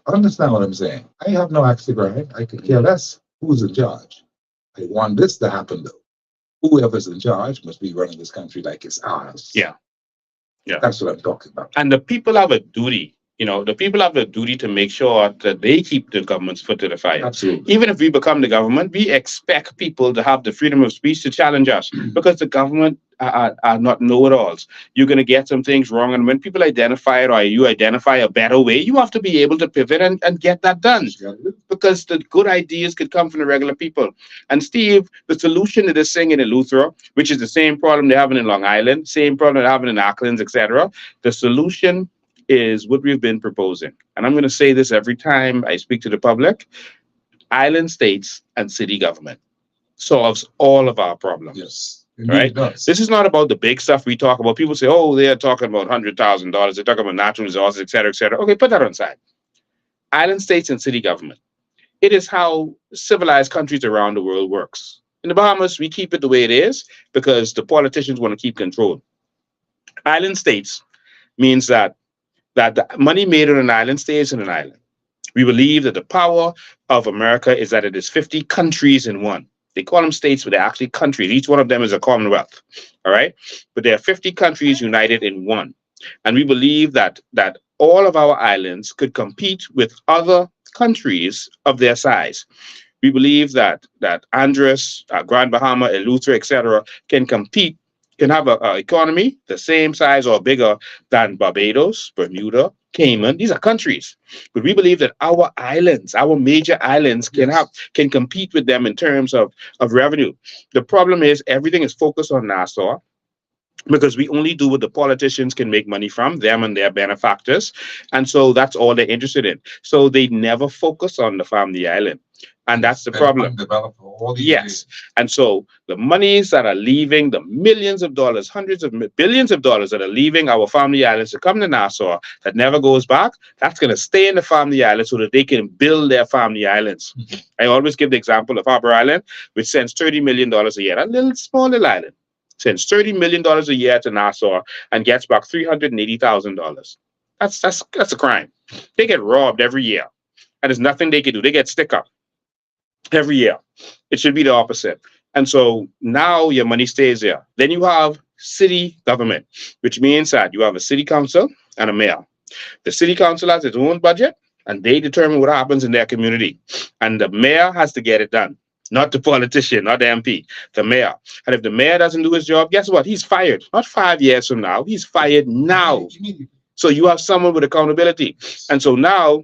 [SPEAKER 1] understand what I'm saying. I have no axe to grind. I could care less who's in charge. I want this to happen though. Whoever's in charge must be running this country like it's ours.
[SPEAKER 3] Yeah. Yeah.
[SPEAKER 1] That's what I'm talking about.
[SPEAKER 3] And the people have a duty. The people have a duty to make sure that they keep the government's foot to the fire.
[SPEAKER 1] Absolutely.
[SPEAKER 3] Even if we become the government, we expect people to have the freedom of speech to challenge us because the government are not know-it-alls. You're going to get some things wrong. And when people identify it or you identify a better way, you have to be able to pivot and get that done because the good ideas could come from the regular people. And Steve, the solution to this thing in Eleuthera, which is the same problem they're having in Long Island, same problem they're having in Auckland, etc., the solution is what we've been proposing. And I'm going to say this every time I speak to the public. Island states and city government solves all of our problems.
[SPEAKER 1] Yes.
[SPEAKER 3] Right? This is not about the big stuff we talk about. People say, oh, they're talking about $100,000. They're talking about natural resources, et cetera, et cetera. Okay, put that on side. Island states and city government. It is how civilized countries around the world works. In the Bahamas, we keep it the way it is because the politicians want to keep control. Island states means that the money made on an island stays on an island. We believe that the power of America is that it is 50 countries in one. They call them states, but they're actually countries. Each one of them is a commonwealth. All right. But there are 50 countries united in one. And we believe that all of our islands could compete with other countries of their size. We believe that Andros, Grand Bahama, Eleuthera, etc., can compete, can have an economy the same size or bigger than Barbados, Bermuda, Cayman. These are countries, but we believe that our islands, our major islands, can compete with them in terms of revenue. The problem is everything is focused on Nassau, because we only do what the politicians can make money from, them and their benefactors. And so that's all they're interested in. So they never focus on the family island. And that's the
[SPEAKER 1] Been
[SPEAKER 3] problem.
[SPEAKER 1] undeveloped for all these
[SPEAKER 3] Yes.
[SPEAKER 1] years.
[SPEAKER 3] And so the monies that are leaving, the millions of dollars, hundreds of billions of dollars that are leaving our family islands to come to Nassau that never goes back, that's going to stay in the family islands so that they can build their family islands. I always give the example of Harbour Island, which sends $30 million a year. That little small little island sends $30 million a year to Nassau and gets back $380,000. That's a crime. They get robbed every year. And there's nothing they can do. They get stick up every year. It should be the opposite. And so now your money stays there. Then you have city government, which means that you have a city council and a mayor. The city council has its own budget and they determine what happens in their community. And the mayor has to get it done, not the politician, not the MP, the mayor. And if the mayor doesn't do his job, guess what? He's fired. Not 5 years from now. He's fired now. So you have someone with accountability. And so now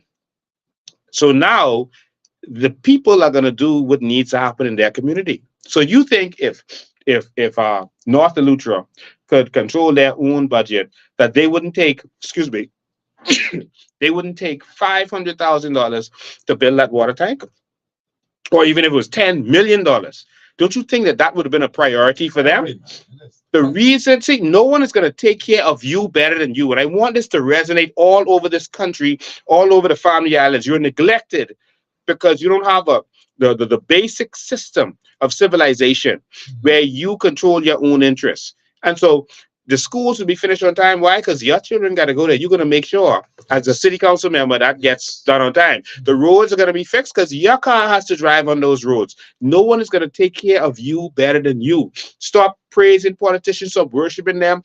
[SPEAKER 3] the people are going to do what needs to happen in their community. So you think if North Eleuthera could control their own budget, that they wouldn't take, excuse me, they wouldn't take $500,000 to build that water tank, or even if it was $10 million. Don't you think that that would have been a priority for them? The reason, see, no one is going to take care of you better than you. And I want this to resonate all over this country, all over the family islands. You're neglected because you don't have the basic system of civilization where you control your own interests. And so the schools will be finished on time. Why? Because your children got to go there. You're going to make sure, as a city council member, that gets done on time. The roads are going to be fixed because your car has to drive on those roads. No one is going to take care of you better than you. Stop praising politicians, stop worshiping them.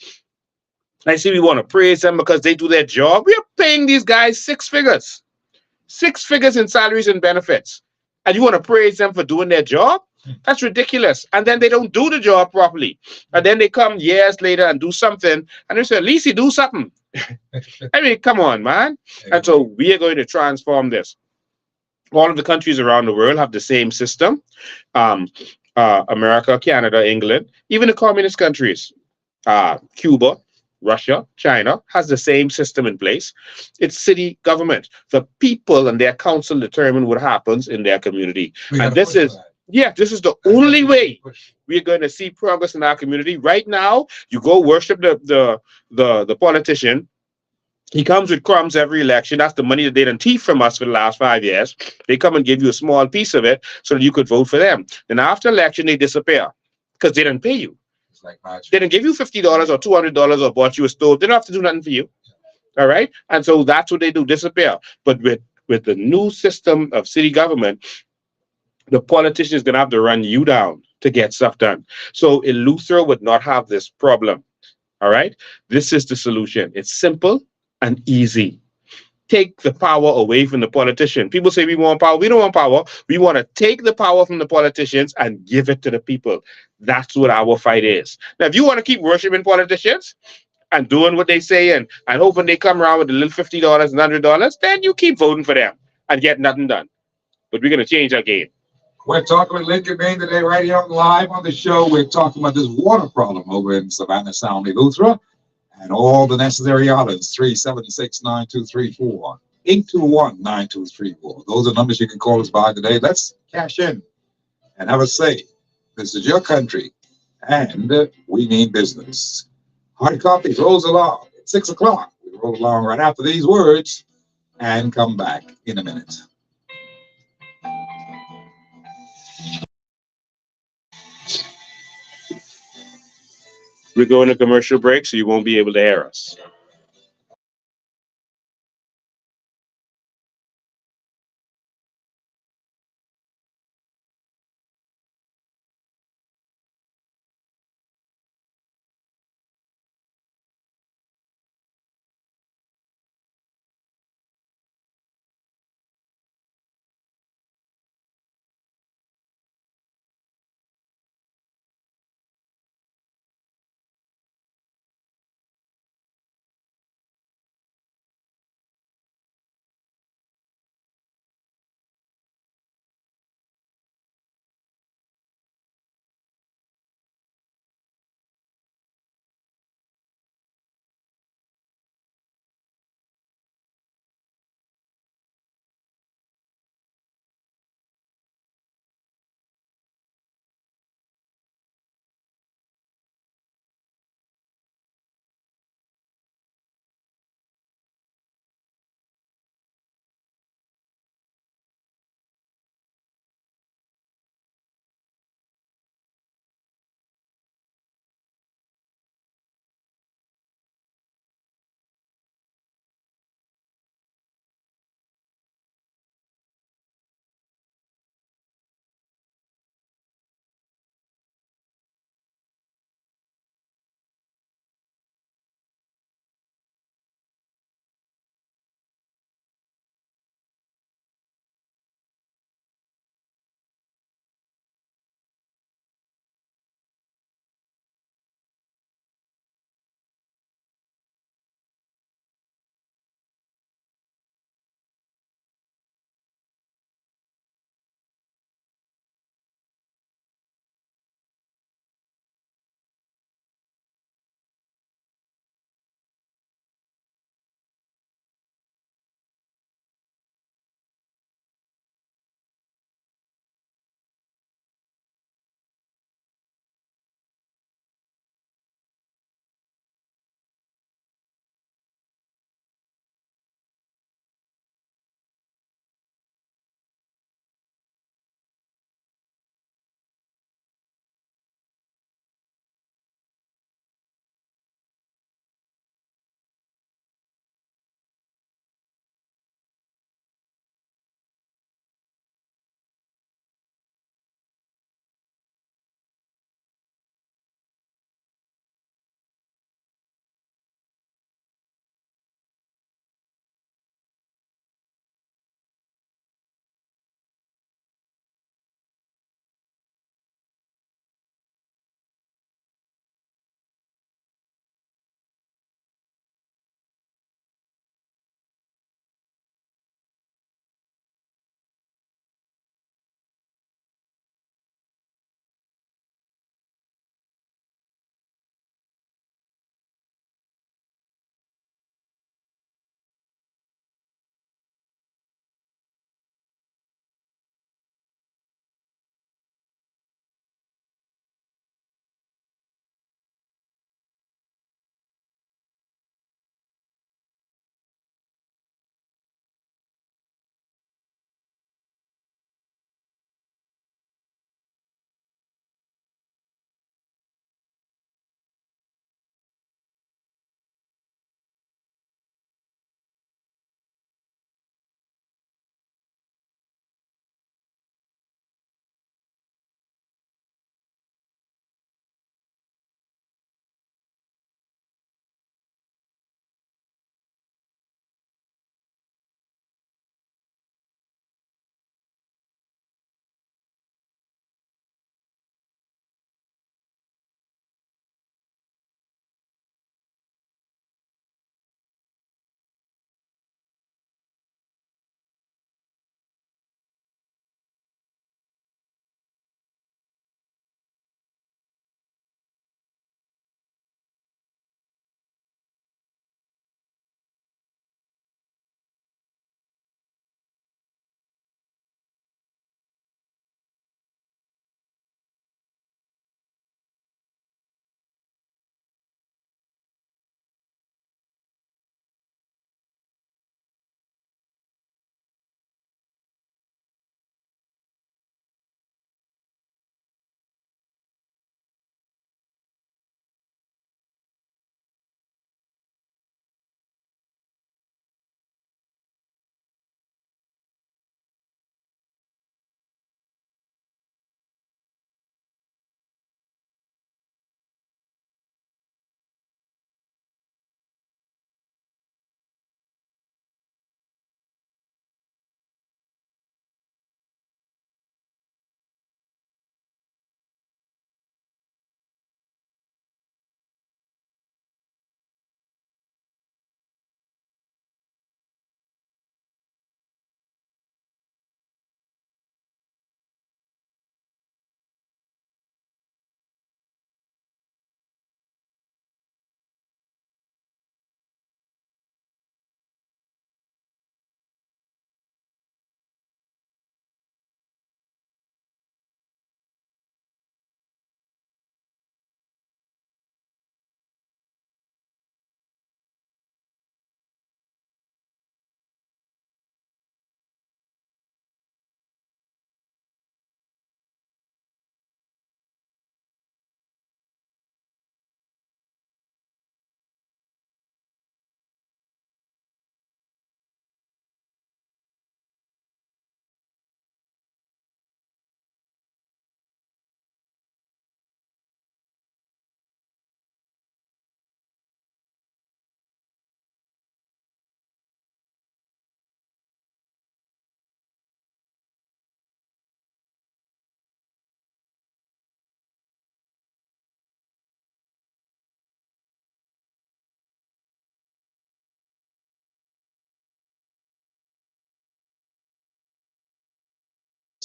[SPEAKER 3] I see we want to praise them because they do their job. We are paying these guys six figures in salaries and benefits. And you want to praise them for doing their job? That's ridiculous. And then they don't do the job properly. And then they come years later and do something. And they say, at least you do something. I mean, come on, man. And so we are going to transform this. All of the countries around the world have the same system. America, Canada, England, even the communist countries, Cuba, Russia, China, has the same system in place. It's city government. The people and their council determine what happens in their community. And this is, this is the only way we're going to see progress in our community. Right now, you go worship the politician. He comes with crumbs every election. That's the money that they done thief from us for the last 5 years. They come and give you a small piece of it so that you could vote for them. Then after election, they disappear because they didn't pay you.
[SPEAKER 1] Like
[SPEAKER 3] they didn't give you $50 or $200 or bought you a stove. They don't have to do nothing for you. All right. And so that's what they do, disappear. But with the new system of city government, the politician is going to have to run you down to get stuff done. So Eleuthera would not have this problem. All right. This is the solution. It's simple and easy. Take the power away from the politician. People say we want power. We don't want power. We want to take the power from the politicians and give it to the people. That's what our fight is. Now, if you want to keep worshiping politicians and doing what they say and hoping they come around with a little $50 and $100, then you keep voting for them and get nothing done. But we're going to change our game.
[SPEAKER 1] We're talking with Lincoln Maine today, right here live on the show. We're talking about this water problem over in Savannah Sound, Eleuthera, and all the necessary islands. 376-9234, 821-9234. Those are numbers you can call us by today. Let's cash in and have a say. This is your country, and we mean business. Hard copy rolls along at 6 o'clock. We roll along right after these words and come back in a minute.
[SPEAKER 3] We're going to commercial break, so you won't be able to hear us.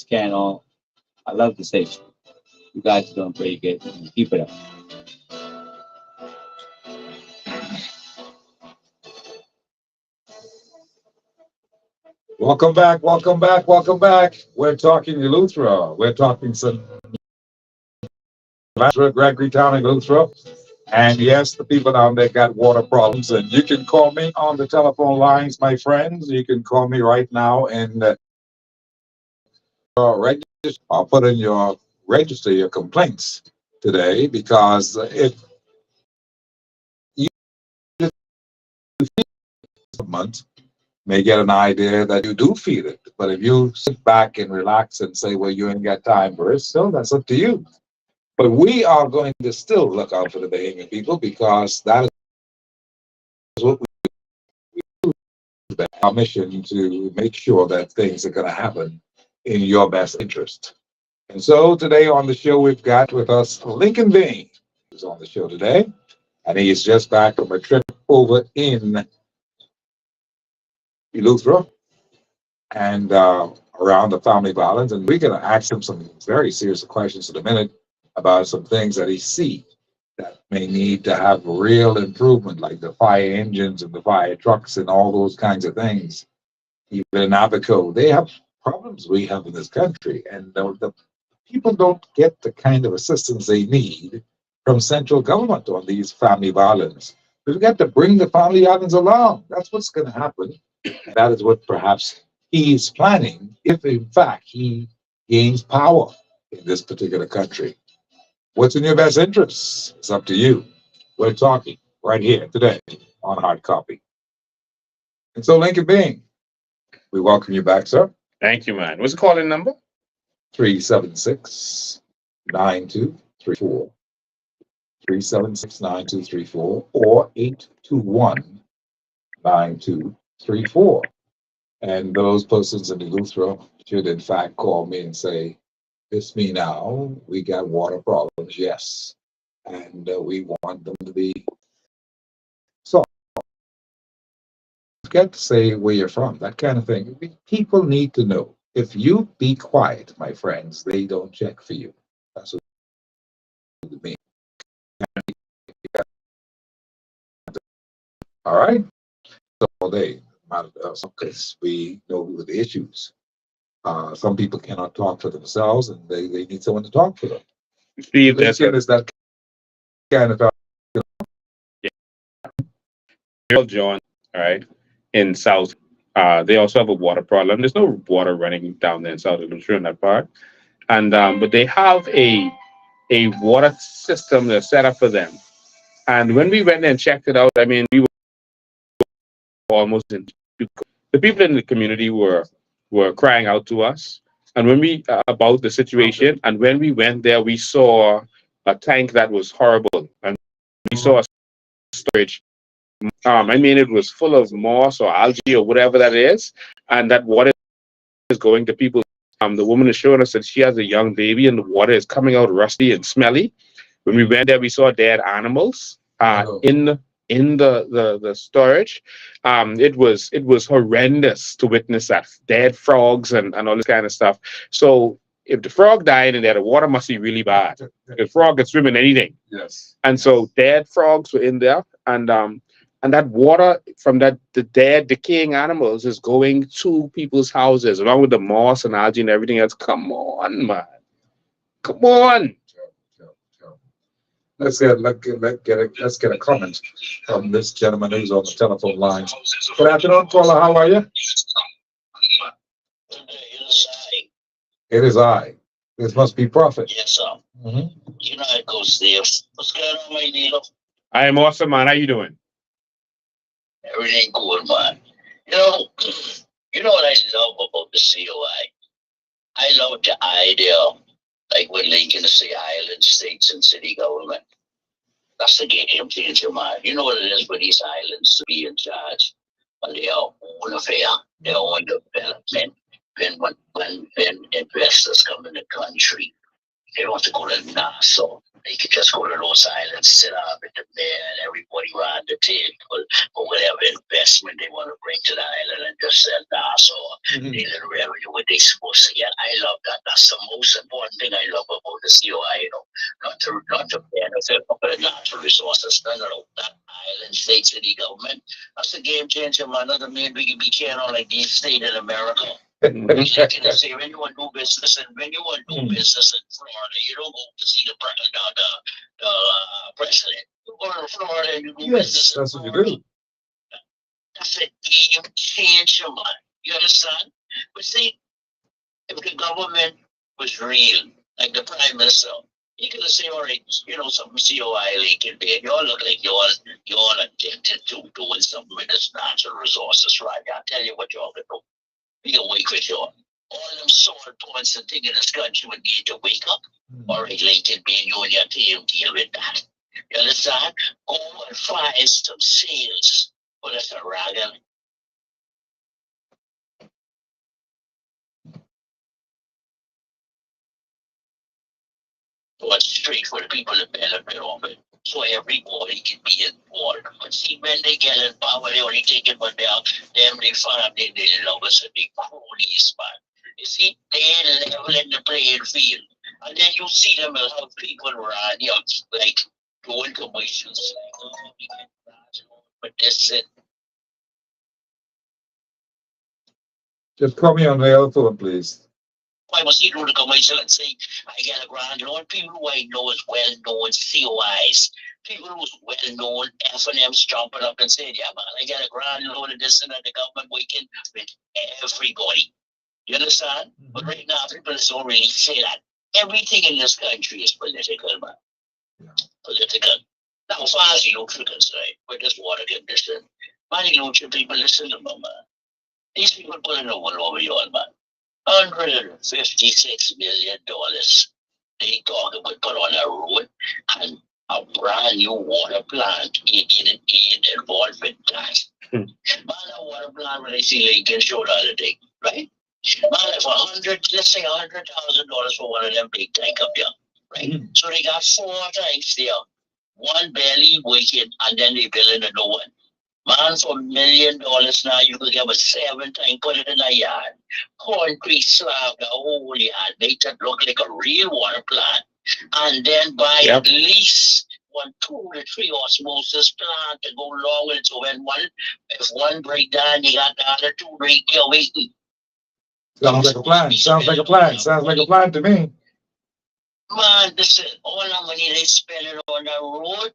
[SPEAKER 2] channel. I love the station. You guys are doing pretty good. Keep it up.
[SPEAKER 1] Welcome back, welcome back, welcome back. We're talking Eleuthera. We're talking some Gregory Town, Eleuthera. And yes, the people down there got water problems. And you can call me on the telephone lines, my friends. You can call me right now and register. I'll put in your register your complaints today because if you month may get an idea that you do feel it. But if you sit back and relax and say, well, you ain't got time for it, still that's up to you. But we are going to still look out for the Bahamian people because that is what we do. Our mission to make sure that things are going to happen in your best interest. And so today on the show, we've got with us Lincoln Bain, who's on the show today. And he is just back from a trip over in Eleuthera and around the family violence. And we're going to ask him some very serious questions in a minute about some things that he sees that may need to have real improvement, like the fire engines and the fire trucks and all those kinds of things. Even in Abaco, they have problems we have in this country, and the people don't get the kind of assistance they need from central government on these family violence. We've got to bring the family violence along. That's what's going to happen. And that is what perhaps he's planning if, in fact, he gains power in this particular country. What's in your best interests? It's up to you. We're talking right here today on Hard Copy. And so, Lincoln Bain, we welcome you back, sir.
[SPEAKER 3] Thank you, man. What's the calling number?
[SPEAKER 1] 376 9234. 376-9234 or 821-9234. And those persons in the Eleuthera should in fact call me and say, it's me now, we got water problems, yes. And we want them to be solved. You got to say where you're from, that kind of thing. People need to know. If you be quiet, my friends, they don't check for you. That's what it means. All right? So they, because we know the issues. Some people cannot talk for themselves, and they need someone to talk for them.
[SPEAKER 3] Steve, that's
[SPEAKER 1] Lincoln is that kind of
[SPEAKER 3] John, all right, in South. They also have a water problem. There's no water running down there in South Eleuthera in that part. And but they have a water system that's set up for them. And when we went and checked it out, I mean, we were almost in. The people in the community were crying out to us, and when we about the situation, and when we went there, we saw a tank that was horrible, and we saw a storage. I mean, it was full of moss or algae or whatever that is, and that water is going to people. The woman is showing us that she has a young baby, and the water is coming out rusty and smelly. When we went there, we saw dead animals in the storage. It was horrendous to witness that, dead frogs and all this kind of stuff. So if the frog died in there, the water must be really bad. The frog can swim in anything.
[SPEAKER 1] yes.
[SPEAKER 3] And so dead frogs were in there, and that water from the dead decaying animals is going to people's houses along with the moss and algae and everything else. Come on, man. Come on.
[SPEAKER 1] Let's get a comment from this gentleman who's on the telephone lines. Good afternoon, caller. How are you? It is I. This must be Prophet.
[SPEAKER 4] Yes, sir.
[SPEAKER 1] Mhm.
[SPEAKER 4] You know how it goes, Steve. What's going on, my needle?
[SPEAKER 3] I am awesome, man. How you doing?
[SPEAKER 4] Everything good, man. You know what I love about the COI? I love the idea, like when Lincoln say island, states, and city government. That's the game changer, man. You know what it is for these islands to be in charge of their own affair, their own development. When investors come in the country, they don't have to go to Nassau. They could just go to those islands, sit up at the there, and everybody around the table for whatever investment they want to bring to the island and just sell Nassau They little revenue what they supposed to get. I love that. That's the most important thing I love about the COI, you know. Not to benefit of the natural resources, none of that island state city government. That's a game changer, man. Doesn't mean we can be carrying on like these state in America. Like can say when you want to do business and when you want to do business in Florida, you don't go to see the president. You go to Florida and you do business.
[SPEAKER 1] That's what you do.
[SPEAKER 4] That's a game changer, man. You understand? But see, if the government was real, like the prime minister, he could have said, all right, you know, something COI Lincoln did. You all look like you're all addicted to doing something with this natural resources, right? I'll tell you what y'all can do. We can wake with y'all. All them salt points and things in this country would need to wake up. All right, Lincoln, me and you and your team deal with that. You understand? Go and find some sales. But that's a ragged. But straight for the people to benefit of it. So everybody can be involved. But see, when they get in power, they only take it, but they farm, they love us and they cronies, man. You see, they leveling the playing field. And then you see them and how people around here, like, doing commercials. Like, oh, we get that, but this and
[SPEAKER 1] Just call me on the telephone, please.
[SPEAKER 4] I must see through the commercial and say, I get a grand loan. People who I know is well known COIs. People who's well known F&M's jumping up and saying, yeah, man, I get a grand loan and this and that. The government working with everybody. You understand? But right now, people don't really say that. Everything in this country is political, man.
[SPEAKER 1] Yeah.
[SPEAKER 4] Political. Now, as far as the youth are concerned, with this water condition, many youth people listen to them, man. These people putting over you all, man. $156 million they talk about put on a road and a brand new water plant in involved with that. Man, a water plant when I see Lincoln show the other day, right? Man, if let's say $100,000 for one of them big tank up there, right? So they got 4 tanks there, one barely working, and then they building a new one. Man, for $1 million now, you could get a 7 tank, put it in a yard, concrete slab, the whole yard, make it look like a real water plant, and then buy at least 2 to 3 osmosis plant to go along with it. So when if one break down, you got the other 2 right there waiting.
[SPEAKER 1] Sounds like a plan. Sounds like a plan. Sounds like a plan to me.
[SPEAKER 4] Man, this is all the money they spend it on the road.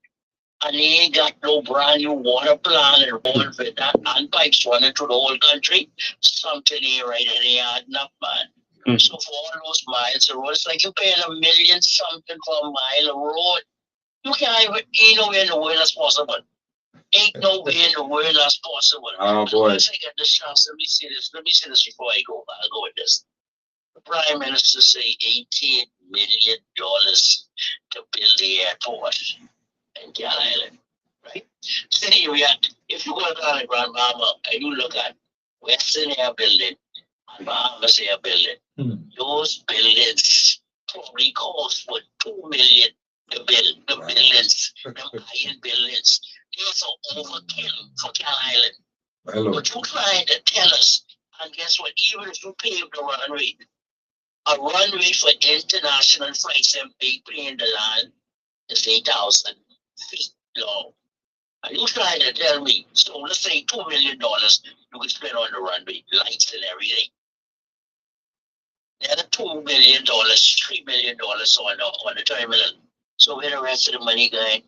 [SPEAKER 4] And they ain't got no brand new water plant involved with that, and pipes running through the whole country. Something ain't right and they adding up, man. So for all those miles of road, it's like you're paying $1 million something for a mile of road. You can't even, ain't no way in the world that's possible. Ain't no way in the world that's possible.
[SPEAKER 1] Oh boy.
[SPEAKER 4] Once I get this chance, let me see this before I go. I'll go with this. The Prime Minister say $18 million to build the airport in Cal Island, right? So here we are. If you go down to Grand Bahama and you look at Western Air Building and Bahamas Air Building, those buildings probably cost for $2 million to build. The buildings, the iron buildings, these are overkill for Cal Island.
[SPEAKER 1] Hello.
[SPEAKER 4] But you trying to tell us, and guess what? Even if you pave the runway, a runway for international flights and big plane the land is 8,000 feet long. And you trying to tell me, so let's say $2 million you could spend on the runway, lights and everything. The other $2 million, $3 million on the terminal. So where the rest of the money going?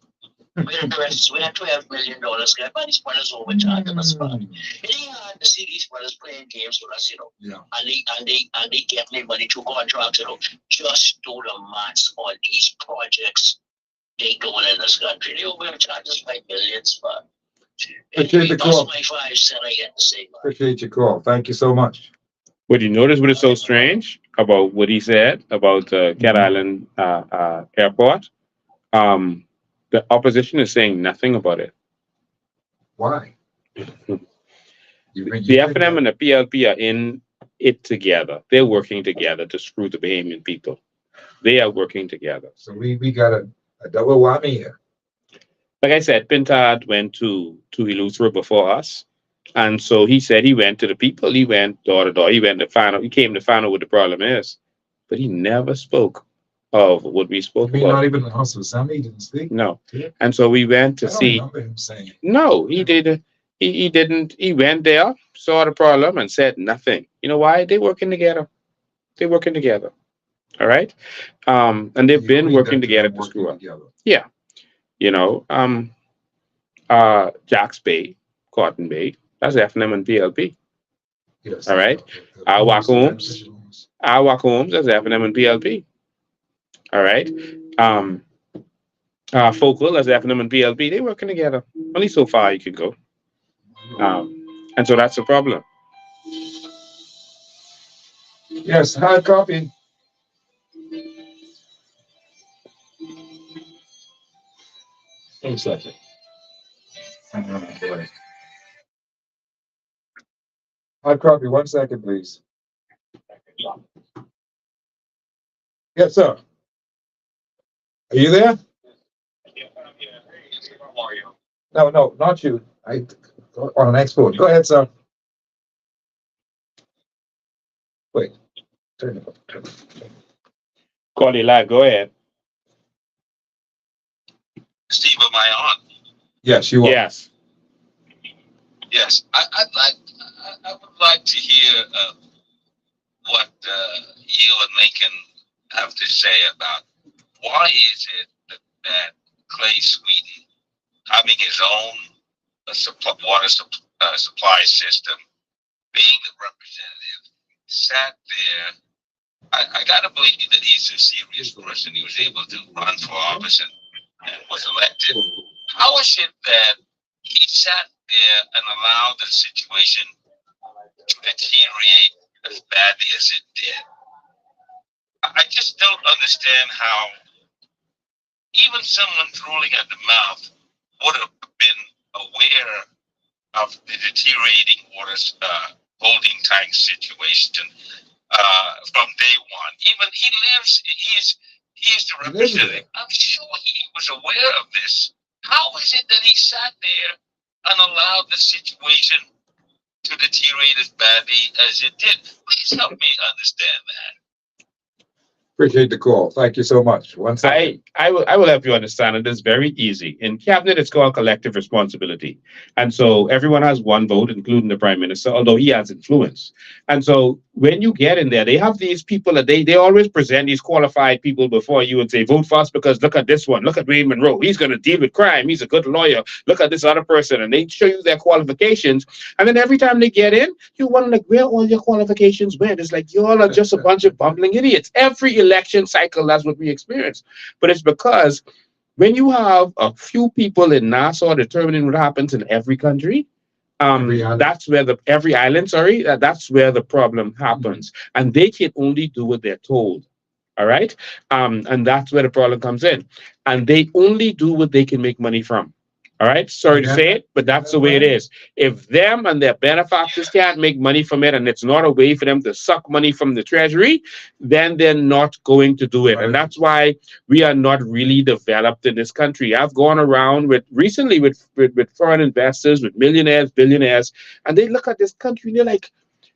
[SPEAKER 4] Where the rest? We have $12 million going. But these brothers overcharging us. It ain't hard to see these brothers playing games with us, you know.
[SPEAKER 1] Yeah.
[SPEAKER 4] And they get their money through contracts, you know. Just do the maths on these projects they going in this country. They overcharge us by millions, but
[SPEAKER 1] Appreciate the call.
[SPEAKER 4] that's my 5 cents I get to say. Man.
[SPEAKER 1] Appreciate your call. Thank you so much.
[SPEAKER 3] Would you notice what is so strange about what he said about Cat Island Airport? The opposition is saying nothing about it.
[SPEAKER 1] Why?
[SPEAKER 3] The F&M and the PLP are in it together. They're working together to screw the Bahamian people. They are working together.
[SPEAKER 1] So we got a double whammy here.
[SPEAKER 3] Like I said, Pintard went to Eleuthera before us. And so he said he went to the people. He went door to door. He went to find out. He came to find out what the problem is, but he never spoke of what we
[SPEAKER 1] You
[SPEAKER 3] spoke
[SPEAKER 1] mean not
[SPEAKER 3] about.
[SPEAKER 1] even in the House of Assembly? He didn't speak?
[SPEAKER 3] No.
[SPEAKER 1] Yeah.
[SPEAKER 3] And so we went
[SPEAKER 1] I
[SPEAKER 3] to
[SPEAKER 1] don't
[SPEAKER 3] see.
[SPEAKER 1] remember him saying it.
[SPEAKER 3] No, he did. He didn't. He went there, saw the problem, and said nothing. You know why? They working together. They're working together. All right. And they've
[SPEAKER 1] You
[SPEAKER 3] been
[SPEAKER 1] read
[SPEAKER 3] working
[SPEAKER 1] that to
[SPEAKER 3] together
[SPEAKER 1] them
[SPEAKER 3] to screw
[SPEAKER 1] working
[SPEAKER 3] up.
[SPEAKER 1] together.
[SPEAKER 3] Yeah. You know. Jack's Bay, Cotton Bay. That's F&M and PLP.
[SPEAKER 1] Yes.
[SPEAKER 3] All right.
[SPEAKER 1] The
[SPEAKER 3] Our
[SPEAKER 1] homes, the
[SPEAKER 3] homes.
[SPEAKER 1] transition homes.
[SPEAKER 3] Our homes. That's F&M and PLP. All right. Um. Focal. That's F&M and PLP. They're working together. Only so far you can go. And so that's the problem.
[SPEAKER 1] Yes, hard copy. One second. Hard copy, 1 second, please. Yes, sir. Are you there? No, no, not you. I on an export. Go ahead, sir. Wait. Turn it up.
[SPEAKER 3] Call you live. Go ahead.
[SPEAKER 4] Steve, am I on?
[SPEAKER 1] Yes, you are.
[SPEAKER 3] Yes.
[SPEAKER 4] Yes, I would like to hear what you and Lincoln have to say about why is it that Clay Sweden, having his own supply system, being the representative, sat there. I gotta believe that he's a serious person. He was able to run for office and was elected. How is it that he sat there and allowed the situation to deteriorate as badly as it did? I just don't understand how even someone drooling at the mouth would have been aware of the deteriorating holding tank situation from day one. Even he is the representative. I'm sure he was aware of this. How is it that he sat there and allowed the situation to deteriorate as badly as it did? Please help me understand that.
[SPEAKER 1] Appreciate the call. Thank you so much. 1 second.
[SPEAKER 3] I will help you understand it. It's very easy. In cabinet, it's called collective responsibility. And so everyone has one vote, including the prime minister, although he has influence. And so when you get in there, they have these people that they always present these qualified people before you and say, vote for us because look at this one. Look at Wayne Monroe. He's going to deal with crime. He's a good lawyer. Look at this other person. And they show you their qualifications. And then every time they get in, you wonder, like, where all your qualifications went? It's like, you all are just a bunch of bumbling idiots. Every election cycle, that's what we experience. But it's because when you have a few people in Nassau determining what happens in every country, that's where every island, sorry, that's where the problem happens. And they can only do what they're told. All right. And that's where the problem comes in. And they only do what they can make money from. All right. Sorry to say it, but that's the way it is. If them and their benefactors can't make money from it and it's not a way for them to suck money from the treasury, then they're not going to do it. And that's why we are not really developed in this country. I've gone around recently with foreign investors, with millionaires, billionaires, and they look at this country and they're like,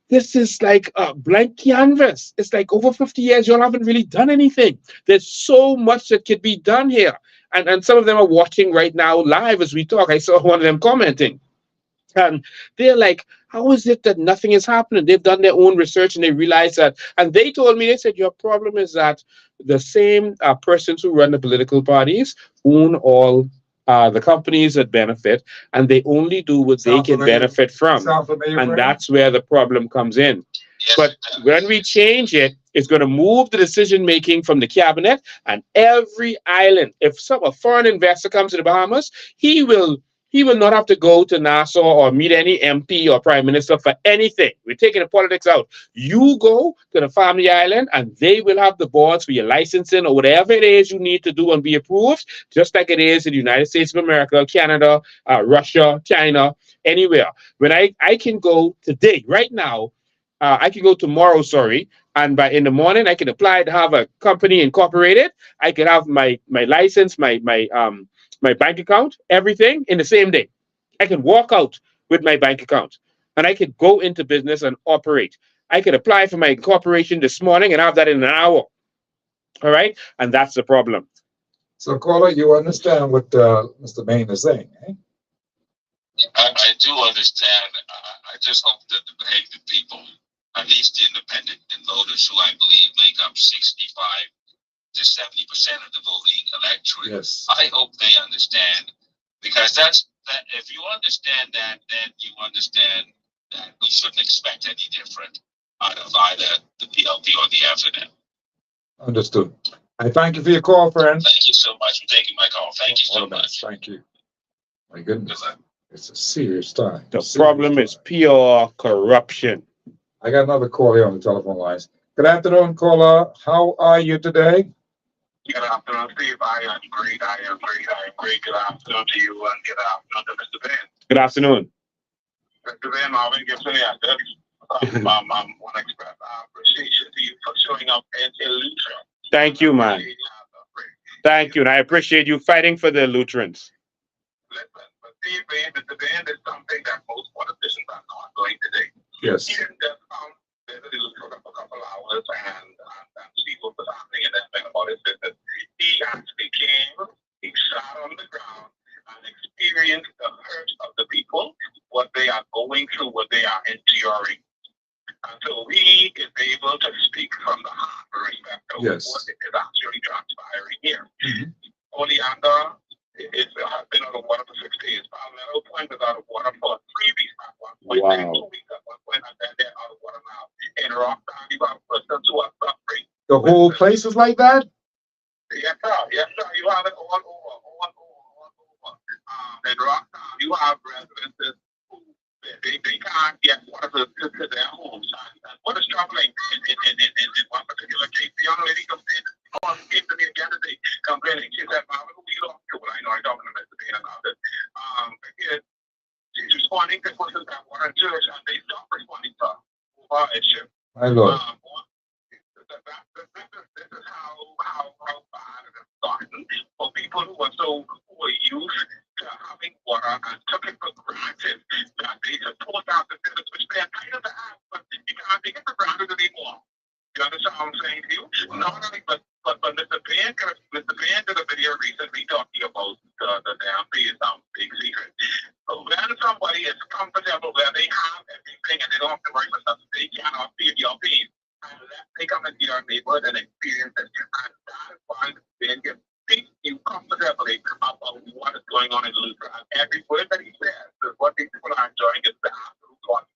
[SPEAKER 3] this is like a blank canvas. It's like over 50 years, y'all haven't really done anything. There's so much that could be done here. And some of them are watching right now live as we talk. I saw one of them commenting. And they're like, how is it that nothing is happening? They've done their own research and they realize that. And they told me, they said, your problem is that the same persons who run the political parties own all the companies that benefit, and they only do what they can benefit from. And that's where the problem comes in. But when we change it, it's going to move the decision making from the cabinet and every island. If a foreign investor comes to the Bahamas, he will not have to go to Nassau or meet any MP or prime minister for anything. We're taking the politics out. You go to the family island and they will have the boards for your licensing or whatever it is you need to do and be approved, just like it is in the United States of America, Canada, Russia, China, anywhere. When I can go today, right now, I can go tomorrow, sorry, and in the morning I can apply to have a company incorporated. I can have my license, my bank account, everything in the same day. I can walk out with my bank account. and I could go into business and operate. I could apply for my incorporation this morning and have that in an hour. All right. And that's the problem.
[SPEAKER 1] So, caller, you understand what Mr. Main is saying, eh?
[SPEAKER 5] I do understand. I just hope that the people, at least the independent voters, who I believe make up 65 to 70% of the voting electorate,
[SPEAKER 1] Yes.
[SPEAKER 5] I hope they understand, because that. If you understand that, then you understand that we shouldn't expect any different out of either the PLP or the FNM.
[SPEAKER 1] Understood. I thank you for your call, friend.
[SPEAKER 5] Thank you so much for taking my call. Thank you so much.
[SPEAKER 1] Thank you. My goodness. It's a serious time.
[SPEAKER 3] The problem is pure corruption.
[SPEAKER 1] I got another call here on the telephone lines. Good afternoon, caller. How are you today?
[SPEAKER 5] Good afternoon, Steve. I am great. I am great. Good afternoon to you, and good afternoon to Mr. Ben.
[SPEAKER 3] Good afternoon.
[SPEAKER 5] Mr. Ben, Marvin Gibson, I want to express appreciation to you for showing up in Eleuthera.
[SPEAKER 3] Thank you, man. Thank you, and I appreciate you fighting for the Lutherans.
[SPEAKER 5] Listen, but Steve, the band is something that most politicians are not going to do.
[SPEAKER 1] Yes.
[SPEAKER 5] He didn't just visit Eleuthera for a couple hours and see what was happening and then about his business. He actually came, he sat on the ground and experienced the hurt of the people, what they are going through, what they are enduring. And so he is able to speak from the heart with respect to what is actually transpiring here.
[SPEAKER 1] Mm-hmm.
[SPEAKER 5] Oleander has been out of water for 6 days. Palmetto Point was out of water for 3 weeks at one point,
[SPEAKER 3] wow.
[SPEAKER 5] 2 weeks at one point, and then they're out of water now. In Rocktown, you have persons who are suffering.
[SPEAKER 1] The whole place is like that?
[SPEAKER 5] Yes, sir. Yes, sir. You have it all over. In Rocktown, you have residences who they can't get water to their homes. And what is troubling in one particular case, the young lady came to me again today complaining. She said, "Mama, we lost you." Well, I know I'm talking to Mr. Bean about it. She's responding to persons that water in church, and they stopped responding to her issue.
[SPEAKER 1] My Lord.
[SPEAKER 5] This is how bad it has gotten for people who are used to having water and took it for granted that they support out the business, which they're entitled to have, but you can't take it for granted anymore. You understand what I'm saying to you? Not only, but Mr. Bain did a video recently talking about the damn fee is some big secret. So when somebody is comfortable where they have everything and they don't have to worry about something, they cannot pay your fees. And they come into your neighborhood and experience it. And that is why they can speak you comfortably about what is going on in Eleuthera. And every word that he says is what these people are enjoying is the absolute truth.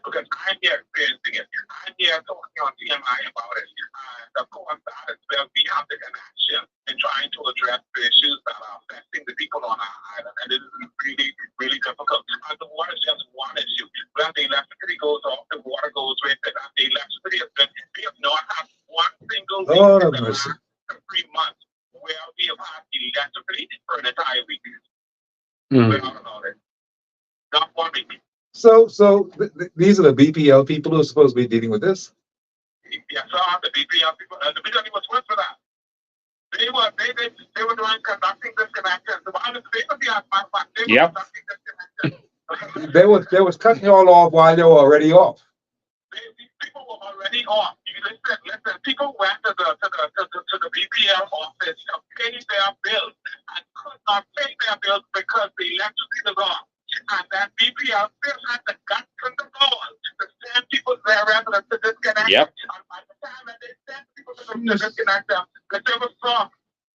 [SPEAKER 5] Because I'm here experiencing it. I'm here talking on TMI about it. And of course, that is where we have to take an action in trying to address the issues that are affecting the people on our island. And it is really, really difficult. And the water is just one issue. When the electricity goes off, the water goes with it. And the electricity has been, we have not had one single week in the last 3 months where we have had electricity for an entire week. Without it. Not 1 week.
[SPEAKER 1] So these are the BPL people who are supposed to be dealing with this?
[SPEAKER 5] Yes, sir. The BPL people, the BPL was worse for that. They were doing conducting disconnections. The one they were the they were conducting disconnections.
[SPEAKER 1] They was cutting you all off while they were already off.
[SPEAKER 5] People were already off. Listen. People went to the BPL office to pay their bills and could not pay their bills because the electricity was off. And that BPL still had the guts and the balls to send people their residents to disconnect.
[SPEAKER 3] Yep.
[SPEAKER 5] And by the time that they sent people to disconnect them, the service was off.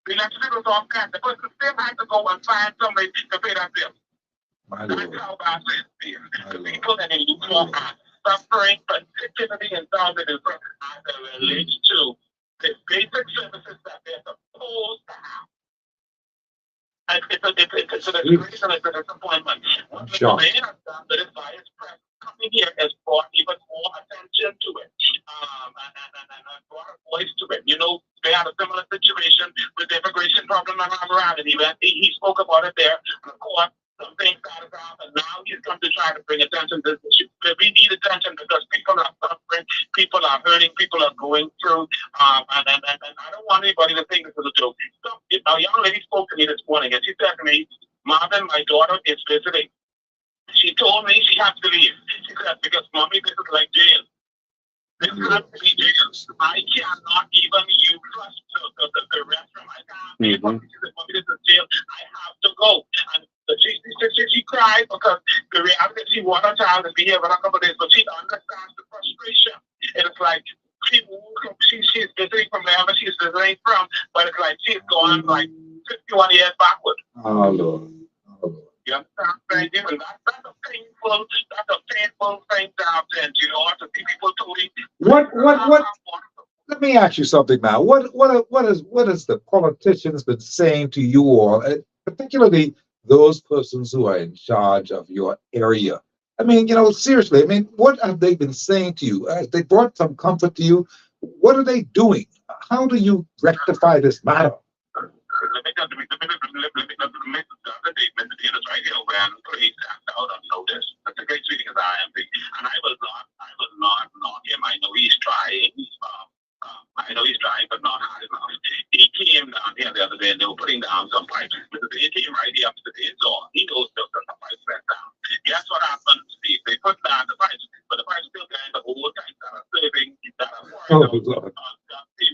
[SPEAKER 5] The electricity was off, and the person still had to go and find somebody to pay that bill. That's how bad it is. The people in Eleuthera are suffering, particularly in South Eleuthera, as it relates to the basic services that they're supposed to have. And it's a disgrace and it's a disappointment. What Mr. Main has done with his bias press coming here has brought even more attention to it and brought a voice to it. You know, they had a similar situation with the immigration problem in Iran, and he spoke about it there. And of course, some things started out, and now he's come to try to bring attention to this issue. We need attention because people are suffering, people are hurting, people are going through, and I don't want anybody to think this is a joke. So, a young lady spoke to me this morning, and she said to me, "Marvin, my daughter is visiting, She told me she had to leave. She said, because mommy, this is like jail. This has to be jail. I cannot even use the restroom. I can't pay for it. She said, mommy, this is jail. I have to go. And she cried because the reality she wanted her child to be here for a couple of days, but she understands the frustration. It's like she's visiting from wherever she's visiting from, but it's like she's gone like 51 years backward.
[SPEAKER 1] Oh, Lord. Oh, Lord.
[SPEAKER 5] You understand? And that's a painful thing to happen, you know, to see people totally.
[SPEAKER 1] What? Let me ask you something now. What has the politicians been saying to you all, particularly those persons who are in charge of your area? I mean, you know, seriously. I mean, what have they been saying to you? They brought some comfort to you. What are they doing? How do you rectify this matter?
[SPEAKER 5] Let me tell you, right here when police act out on notice. That's a great speaking as I am, and I will not knock him. I know he's trying. I know he's trying, but not hard enough. He came down here the other day and they were putting down some pipes. He came right here up to the door. He goes to the pipes went down. Guess what happened, Steve? They put down the pipes, but the pipes still getting the old tanks that are serving that are pouring out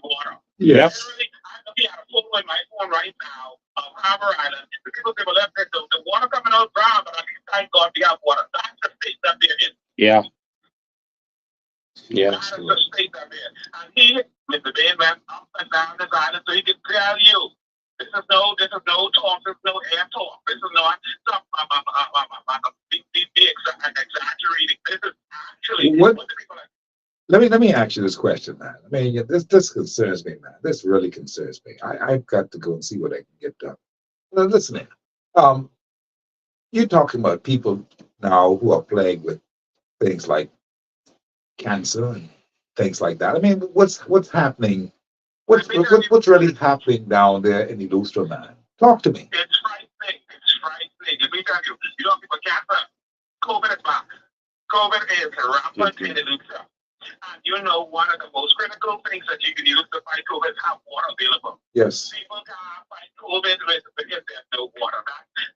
[SPEAKER 5] water.
[SPEAKER 3] Yes.
[SPEAKER 5] Literally, I have a photo in my phone right now of Harbor Island. The people say, well, the water coming out brown, but at least thank God we have water. That's the state that they're in.
[SPEAKER 3] Yeah. Yeah.
[SPEAKER 5] That is the state that they're in. And he, Mr. Bain, went up and down this island so he can tell you. This is no talk. This is no air talk. This is not some exaggerating. This is actually what the people are.
[SPEAKER 1] Let me ask you this question, man. I mean, this concerns me, man. This really concerns me. I've got to go and see what I can get done. Now, listen here. You're talking about people now who are plagued with things like cancer and things like that. I mean, what's happening? What's really happening down there in Eleuthera, man? Talk to me.
[SPEAKER 5] It's frightening. It's frightening. Let me tell you. You know, people cancer. COVID is back. COVID is rampant in Eleuthera. And you know, one of the most critical things that you can use to fight COVID is have water available.
[SPEAKER 1] Yes.
[SPEAKER 5] People can't fight COVID because there's no water.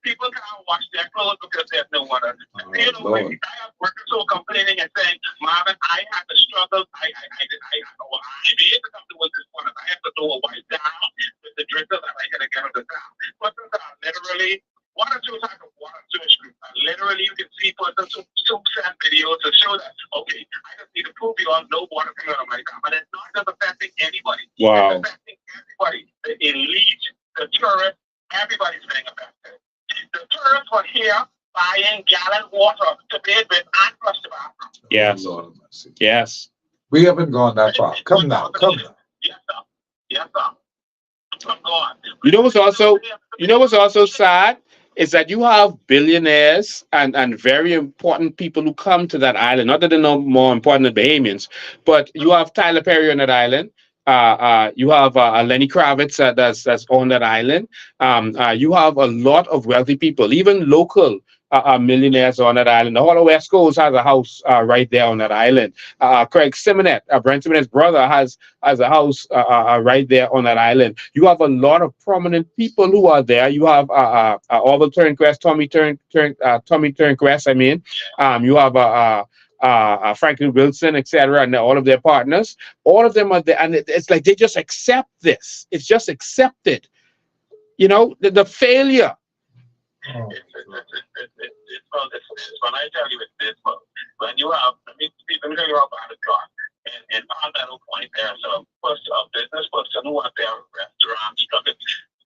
[SPEAKER 5] People can't wash their clothes because there's no water. You know, when I have workers who are complaining and saying, Marvin, I had to struggle. I made to come to this water. I have to throw a wipe down with the drizzle that I gotta get on the town. But literally, one or two types of water sewage group. Literally, you can see persons who send videos to show that, okay, I just need to prove you all no water coming out of my town. But it's not just affecting anybody.
[SPEAKER 3] Wow.
[SPEAKER 5] It's affecting everybody. The elite, the tourists, everybody's being affected. The tourists were here buying gallon water to bathe with and flush the bathroom.
[SPEAKER 3] Yes.
[SPEAKER 1] Oh,
[SPEAKER 3] Yes.
[SPEAKER 1] we haven't gone that far. Come now.
[SPEAKER 5] Yes, sir. Yes, sir. I'm going.
[SPEAKER 3] You know what's also sad is that you have billionaires and very important people who come to that island. Not that they're no more important than Bahamians, but you have Tyler Perry on that island. You have Lenny Kravitz that's on that island. You have a lot of wealthy people, even local millionaires on that island. The whole of West Coast has a house right there on that island. Craig Simonet, Brent Simonet's brother, has a house right there on that island. You have a lot of prominent people who are there. You have Orville Turnquest, Tommy Turnquest. I mean, you have Franklin Wilson, etc., and all of their partners. All of them are there, and it's like they just accept this. It's just accepted. You know, the failure.
[SPEAKER 5] It's when I tell you it's this one. When you have, let me tell you about it, John. In Palmetto Point, there's a business person who has their restaurant struggling.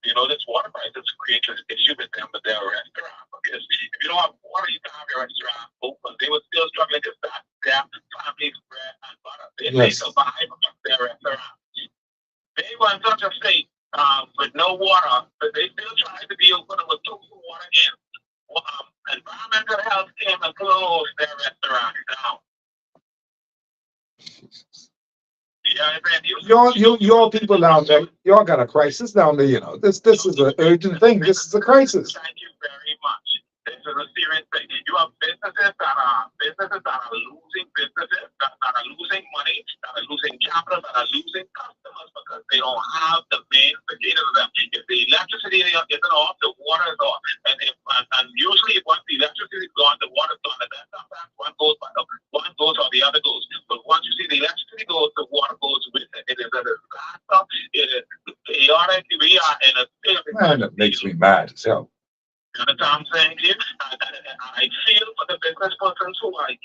[SPEAKER 5] You know, this water crisis creates an issue with them with their restaurant. Because if you don't have water, you can't have your restaurant open. They were still struggling to start their family's bread and butter. They survive on their restaurant. They were in such a state with no water, but they still tried to be open with total water in. Environmental health came and closed their restaurant down.
[SPEAKER 1] Your people down there, y'all got a crisis down there, you know. This is an urgent thing. This is a crisis.
[SPEAKER 5] Thank you very much. This is a serious thing. You have businesses that are losing businesses, that are losing money, that are losing capital, that are losing customers because they don't have the main sophisticated of them. If the electricity isn't off, the water is off. And usually once the electricity is gone, the water's gone. And then sometimes one goes or the other goes. But once you see the electricity goes, the water goes with it. It is a disaster. It is chaotic. We are in a state of
[SPEAKER 1] Man, that makes me mad as hell.
[SPEAKER 5] you know what I'm saying here? I feel for the business persons who have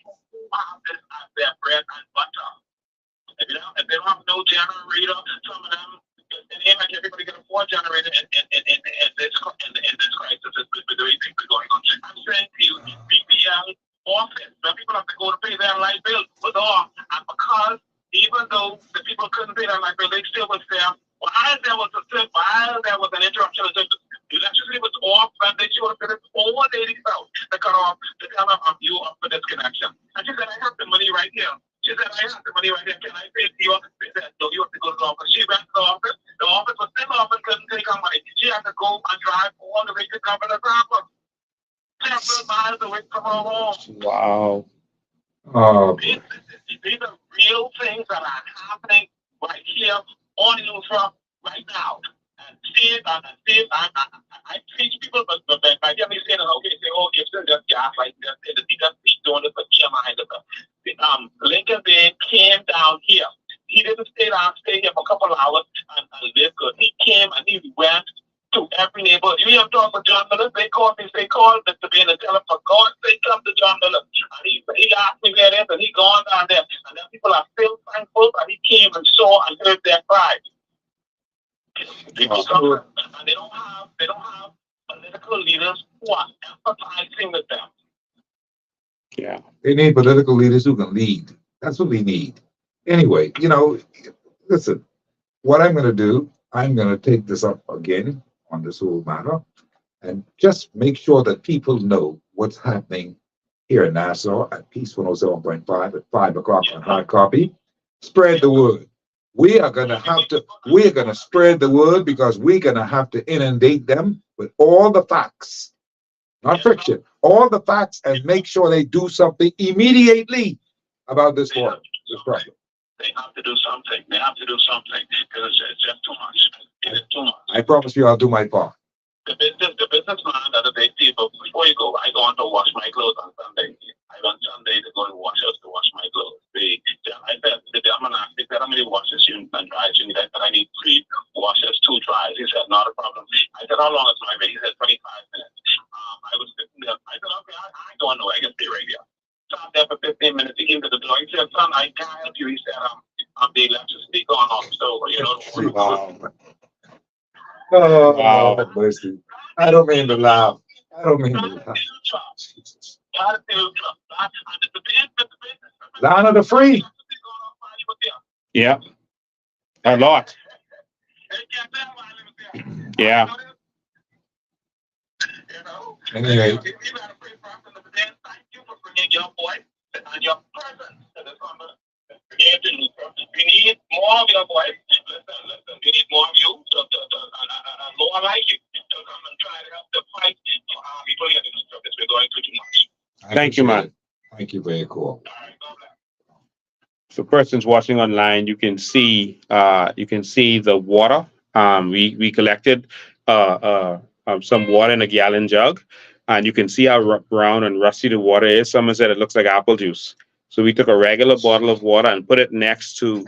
[SPEAKER 5] this as their bread and butter. If they don't have no generator, some of them, it ain't like everybody can afford generator in this crisis with the way things are going on. I'm saying to you, BPL office, where people have to go to pay their light bill was off. And because even though the people couldn't pay their light bill, they still was there. While there was an interruption, the electricity was off, and they showed up at over ladies out to cut off to tell them you up for disconnection. And she said, I have the money right here. She said, I have the money right here. Can I pay to you? They said, no, you have to go to the office. She went to the office. The office was still off and couldn't take her money. She had to go and drive all the way to Governor's office. Several miles away from her home.
[SPEAKER 3] Wow.
[SPEAKER 5] These are real things that are happening right here on Eleuthera right now. And see it, I teach people, but by them saying, okay, say, oh, it's just gas, like just doing it for TMI. Lincoln Bay came down here. He didn't stay here for a couple of hours and live good. He came and he went to every neighborhood. You have talked with John Miller. They called me. They called Mr. Bain and tell him, for God's sake, come to John Miller. And he asked me where it is, and he gone down there. And then people are still thankful that he came and saw and heard their cry. People suffer, and they don't have political leaders who are empathizing with them.
[SPEAKER 3] Yeah.
[SPEAKER 1] They need political leaders who can lead. That's what we need. Anyway, listen, what I'm going to do, I'm going to take this up again on this whole matter and just make sure that people know what's happening here in Nassau at Peace 107.5 at 5 o'clock on hard copy. Spread the word. We are going to spread the word because we're going to have to inundate them with all the facts, not fiction, all the facts, and make sure they do something immediately about this problem.
[SPEAKER 5] They have to do something. They have to do something because it's just too much. It's too much.
[SPEAKER 1] I promise you I'll do my part.
[SPEAKER 5] The businessman that they people before you go, I go on to wash my clothes on Sunday. I went Sunday to go to washers to wash my clothes. I said the gentleman asked me, how many washers you and dryers you need? I said I need 3 washers, 2 dryers. He said, not a problem. I said, how long is my wait? He said 25 minutes. I was sitting there. I said, okay, I don't know. I can stay right here. So I'm there for 15 minutes. He came to the door. He said, son, I can't help you. He said, the electricity gone off. So,
[SPEAKER 1] Wow. Oh, mercy. I don't mean to laugh. Land of the free.
[SPEAKER 3] Yeah. A lot. Yeah.
[SPEAKER 1] Anyway.
[SPEAKER 5] Thank you for bringing your voice and your presence to the conversation. We need more of your voice. Listen. We need more of you and more like you to come and try to help the fight for our people here in the service. We're going through too much.
[SPEAKER 3] Thank you, man.
[SPEAKER 1] Thank you. Very cool.
[SPEAKER 5] All right, God bless.
[SPEAKER 3] For persons watching online, you can see the water. We collected some water in a gallon jug, and you can see how brown and rusty the water is. Someone said it looks like apple juice. So we took a regular bottle of water and put it next to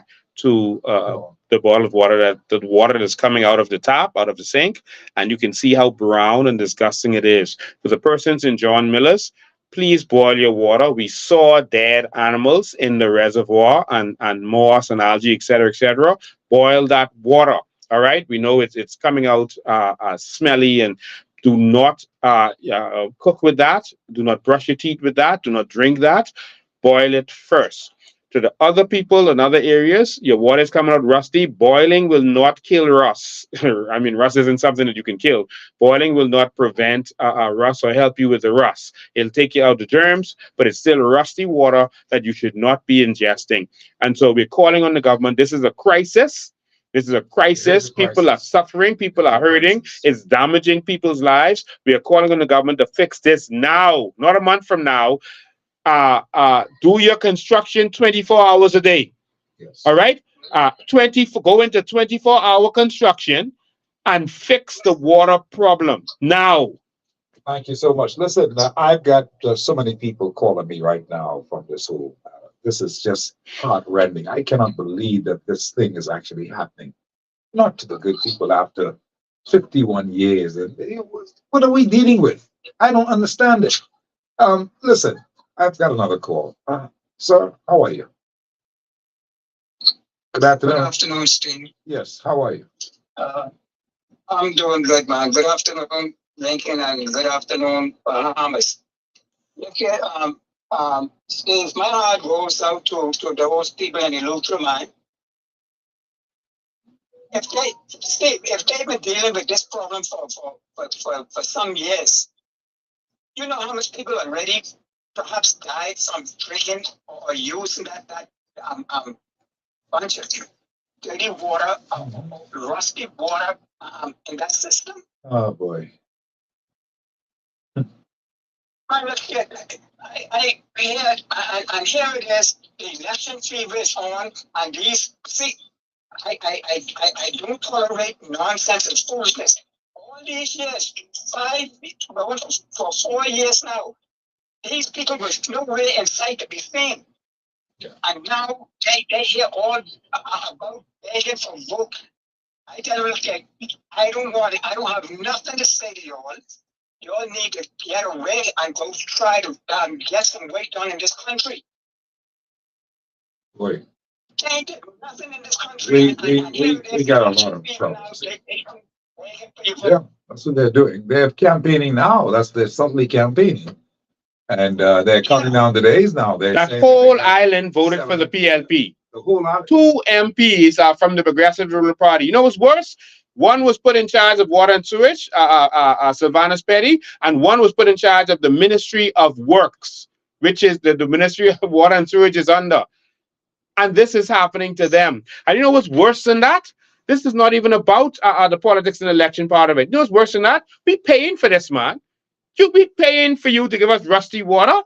[SPEAKER 3] the bottle of water that is coming out of the tap, out of the sink, and you can see how brown and disgusting it is. For the persons in John Miller's, please boil your water. We saw dead animals in the reservoir and moss and algae, etc. Boil that water. All right. We know it's coming out smelly, and do not cook with that. Do not brush your teeth with that. Do not drink that. Boil it first. To the other people in other areas, your water is coming out rusty. Boiling will not kill rust. I mean, rust isn't something that you can kill. Boiling will not prevent rust or help you with the rust. It'll take you out the germs, but it's still rusty water that you should not be ingesting. And so we're calling on the government. This is a crisis. This is a crisis. People are suffering. People are hurting. It's damaging people's lives. We are calling on the government to fix this now, not a month from now. Do your construction 24 hours a day.
[SPEAKER 1] Yes.
[SPEAKER 3] All right. Go into 24-hour construction. and fix the water problem now.
[SPEAKER 1] Thank you so much. Listen, I've got so many people calling me right now from this whole matter. This is just heartrending. I cannot believe that this thing is actually happening. Not to the good people after 51 years. And what are we dealing with? I don't understand it. Listen, I've got another call. Sir, how are you? Good
[SPEAKER 6] Good
[SPEAKER 1] afternoon.
[SPEAKER 6] afternoon, Steve.
[SPEAKER 1] Yes, how are you?
[SPEAKER 6] Uh, I'm doing good, man. Good afternoon, Lincoln, and good afternoon, Bahamas. Look here, Steve, my heart goes out to those people in Eleuthera, man. If they've been dealing with this problem for some years, you know how much people already perhaps died from drinking or using that bunch of dirty water, rusty water in that system.
[SPEAKER 1] Oh, boy.
[SPEAKER 6] Look here, and here it is. The election fever is on, and I don't tolerate nonsense and foolishness. All these years, going for 4 years now, these people were nowhere in sight to be seen.
[SPEAKER 1] Yeah.
[SPEAKER 6] And now they hear all about begging for vote. I tell them, okay, I don't have nothing to say to y'all. Y'all need to get away and go try to get some weight done in this country.
[SPEAKER 1] Boy.
[SPEAKER 6] Can't do nothing in this country.
[SPEAKER 1] We got a lot of problems. Yeah, that's what they're doing. They're campaigning now. They're subtly campaigning. And they're counting down the days now.
[SPEAKER 3] That whole island voted for the PLP.
[SPEAKER 1] The whole island.
[SPEAKER 3] 2 MPs are from the Progressive Rural Party. You know what's worse? One was put in charge of water and sewage, Sylvanus Petty, and one was put in charge of the Ministry of Works, which is the Ministry of Water and Sewage is under. And this is happening to them. And you know what's worse than that? This is not even about the politics and election part of it. You know what's worse than that? We paying for this, man. You be paying for you to give us rusty water.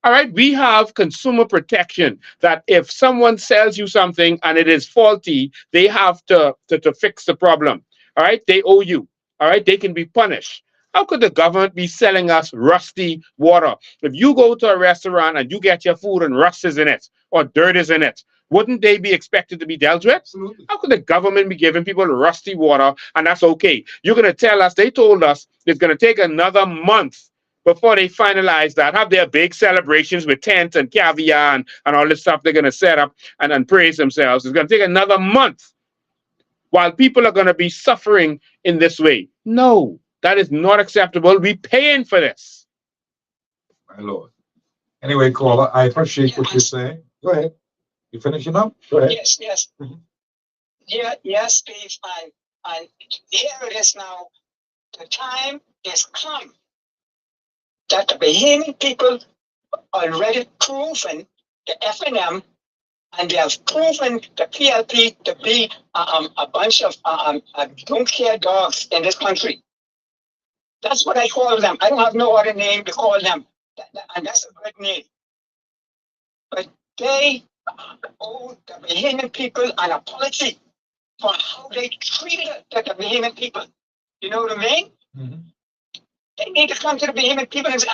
[SPEAKER 3] All right, we have consumer protection that if someone sells you something and it is faulty, they have to fix the problem. All right, they owe you. All right, they can be punished. How could the government be selling us rusty water? If you go to a restaurant and you get your food and rust is in it or dirt is in it, wouldn't they be expected to be dealt with?
[SPEAKER 1] Absolutely.
[SPEAKER 3] How could the government be giving people rusty water and that's okay? You're going to tell us, they told us it's going to take another month before they finalize that, have their big celebrations with tents and caviar and all this stuff they're going to set up and praise themselves. It's going to take another month while people are going to be suffering in this way. No, that is not acceptable. We're paying for this.
[SPEAKER 1] My Lord. Anyway, caller, I appreciate what you're saying. Go ahead. You finishing up? Go ahead.
[SPEAKER 6] Yes.
[SPEAKER 1] Mhm.
[SPEAKER 6] Yes, Steve. And here it is now. The time is come that the Bahamian people already proven the FNM and they have proven the PLP to be a bunch of don't care dogs in this country. That's what I call them. I don't have no other name to call them. And that's a good name. But they owe the Bahamian people an apology for how they treated the Bahamian people. You know what I mean?
[SPEAKER 1] Mm-hmm.
[SPEAKER 6] They need to come to the Bahamian people and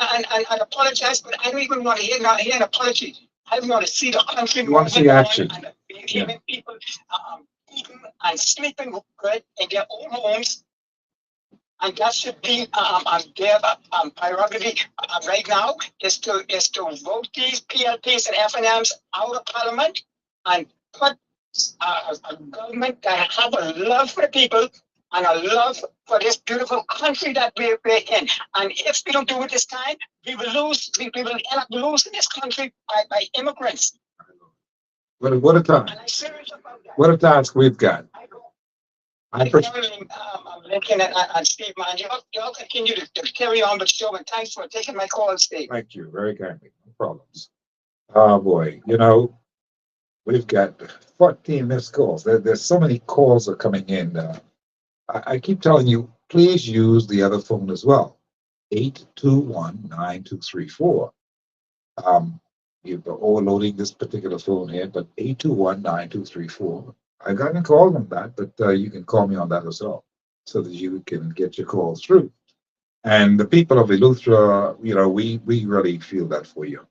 [SPEAKER 6] apologize, but I don't even want to hear an apology. I want to see the country.
[SPEAKER 1] You want to see action.
[SPEAKER 6] And the Bahamian people eating and sleeping good in their own homes. And that should be their prerogative right now is to vote these PLPs and FNMs out of Parliament and put a government that have a love for the people and a love for this beautiful country that we're in. And if we don't do it this time, we will lose. We will end up losing this country by immigrants.
[SPEAKER 1] What a time.
[SPEAKER 6] And I'm serious about that.
[SPEAKER 1] What a task we've got. I
[SPEAKER 6] I'm Lincoln and Steve, man. Y'all continue to carry on with the show, and thanks for taking my call, Steve.
[SPEAKER 1] Thank you very kindly. No problems. Oh boy, you know, we've got 14 missed calls. There's so many calls are coming in. I keep telling you, please use the other phone as well. 821-9234. You're overloading this particular phone here, but 821-9234. I haven't called on that, but you can call me on that as well. so that you can get your calls through. And the people of Eleuthera, we really feel that for you.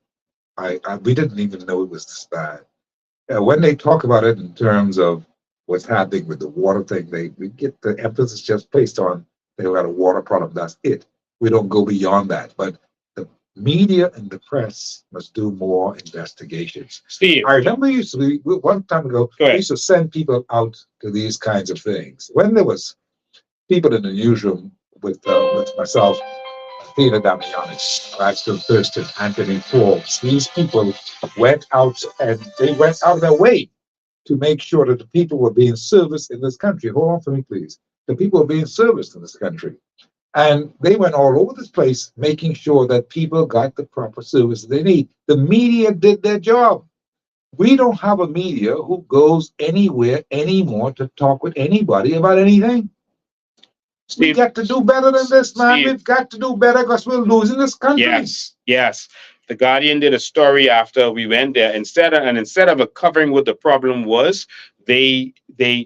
[SPEAKER 1] We didn't even know it was this bad. When they talk about it in terms of what's happening with the water thing, we get the emphasis just placed on they've got a water problem. That's it. We don't go beyond that. But the media and the press must do more investigations.
[SPEAKER 3] Steve,
[SPEAKER 1] I remember one time ago, we used to send people out to these kinds of things. When there was people in the newsroom with myself, Peter Damianis, Braxton Thurston, Anthony Forbes. These people went out and they went out of their way to make sure that the people were being serviced in this country. Hold on for me, please. The people were being serviced in this country. And they went all over this place making sure that people got the proper service they need. The media did their job. We don't have a media who goes anywhere anymore to talk with anybody about anything. We got to do better than this, man. We've got to do better because we're losing this country.
[SPEAKER 3] Yes. The Guardian did a story after we went there. Instead of covering what the problem was, they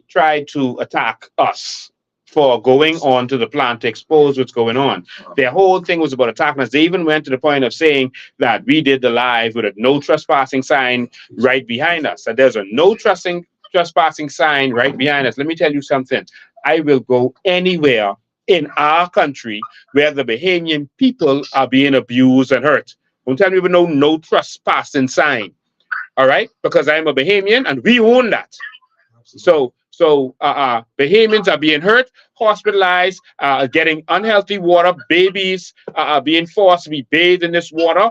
[SPEAKER 3] tried to attack us for going on to the plant to expose what's going on. Their whole thing was about attacking us. They even went to the point of saying that we did the live with a no trespassing sign right behind us. That there's a no trespassing sign right behind us. Let me tell you something. I will go anywhere in our country where the Bahamian people are being abused and hurt. Don't tell me with no trespassing sign. All right? Because I'm a Bahamian and we own that. So Bahamians are being hurt, hospitalized, getting unhealthy water, babies are being forced to be bathed in this water.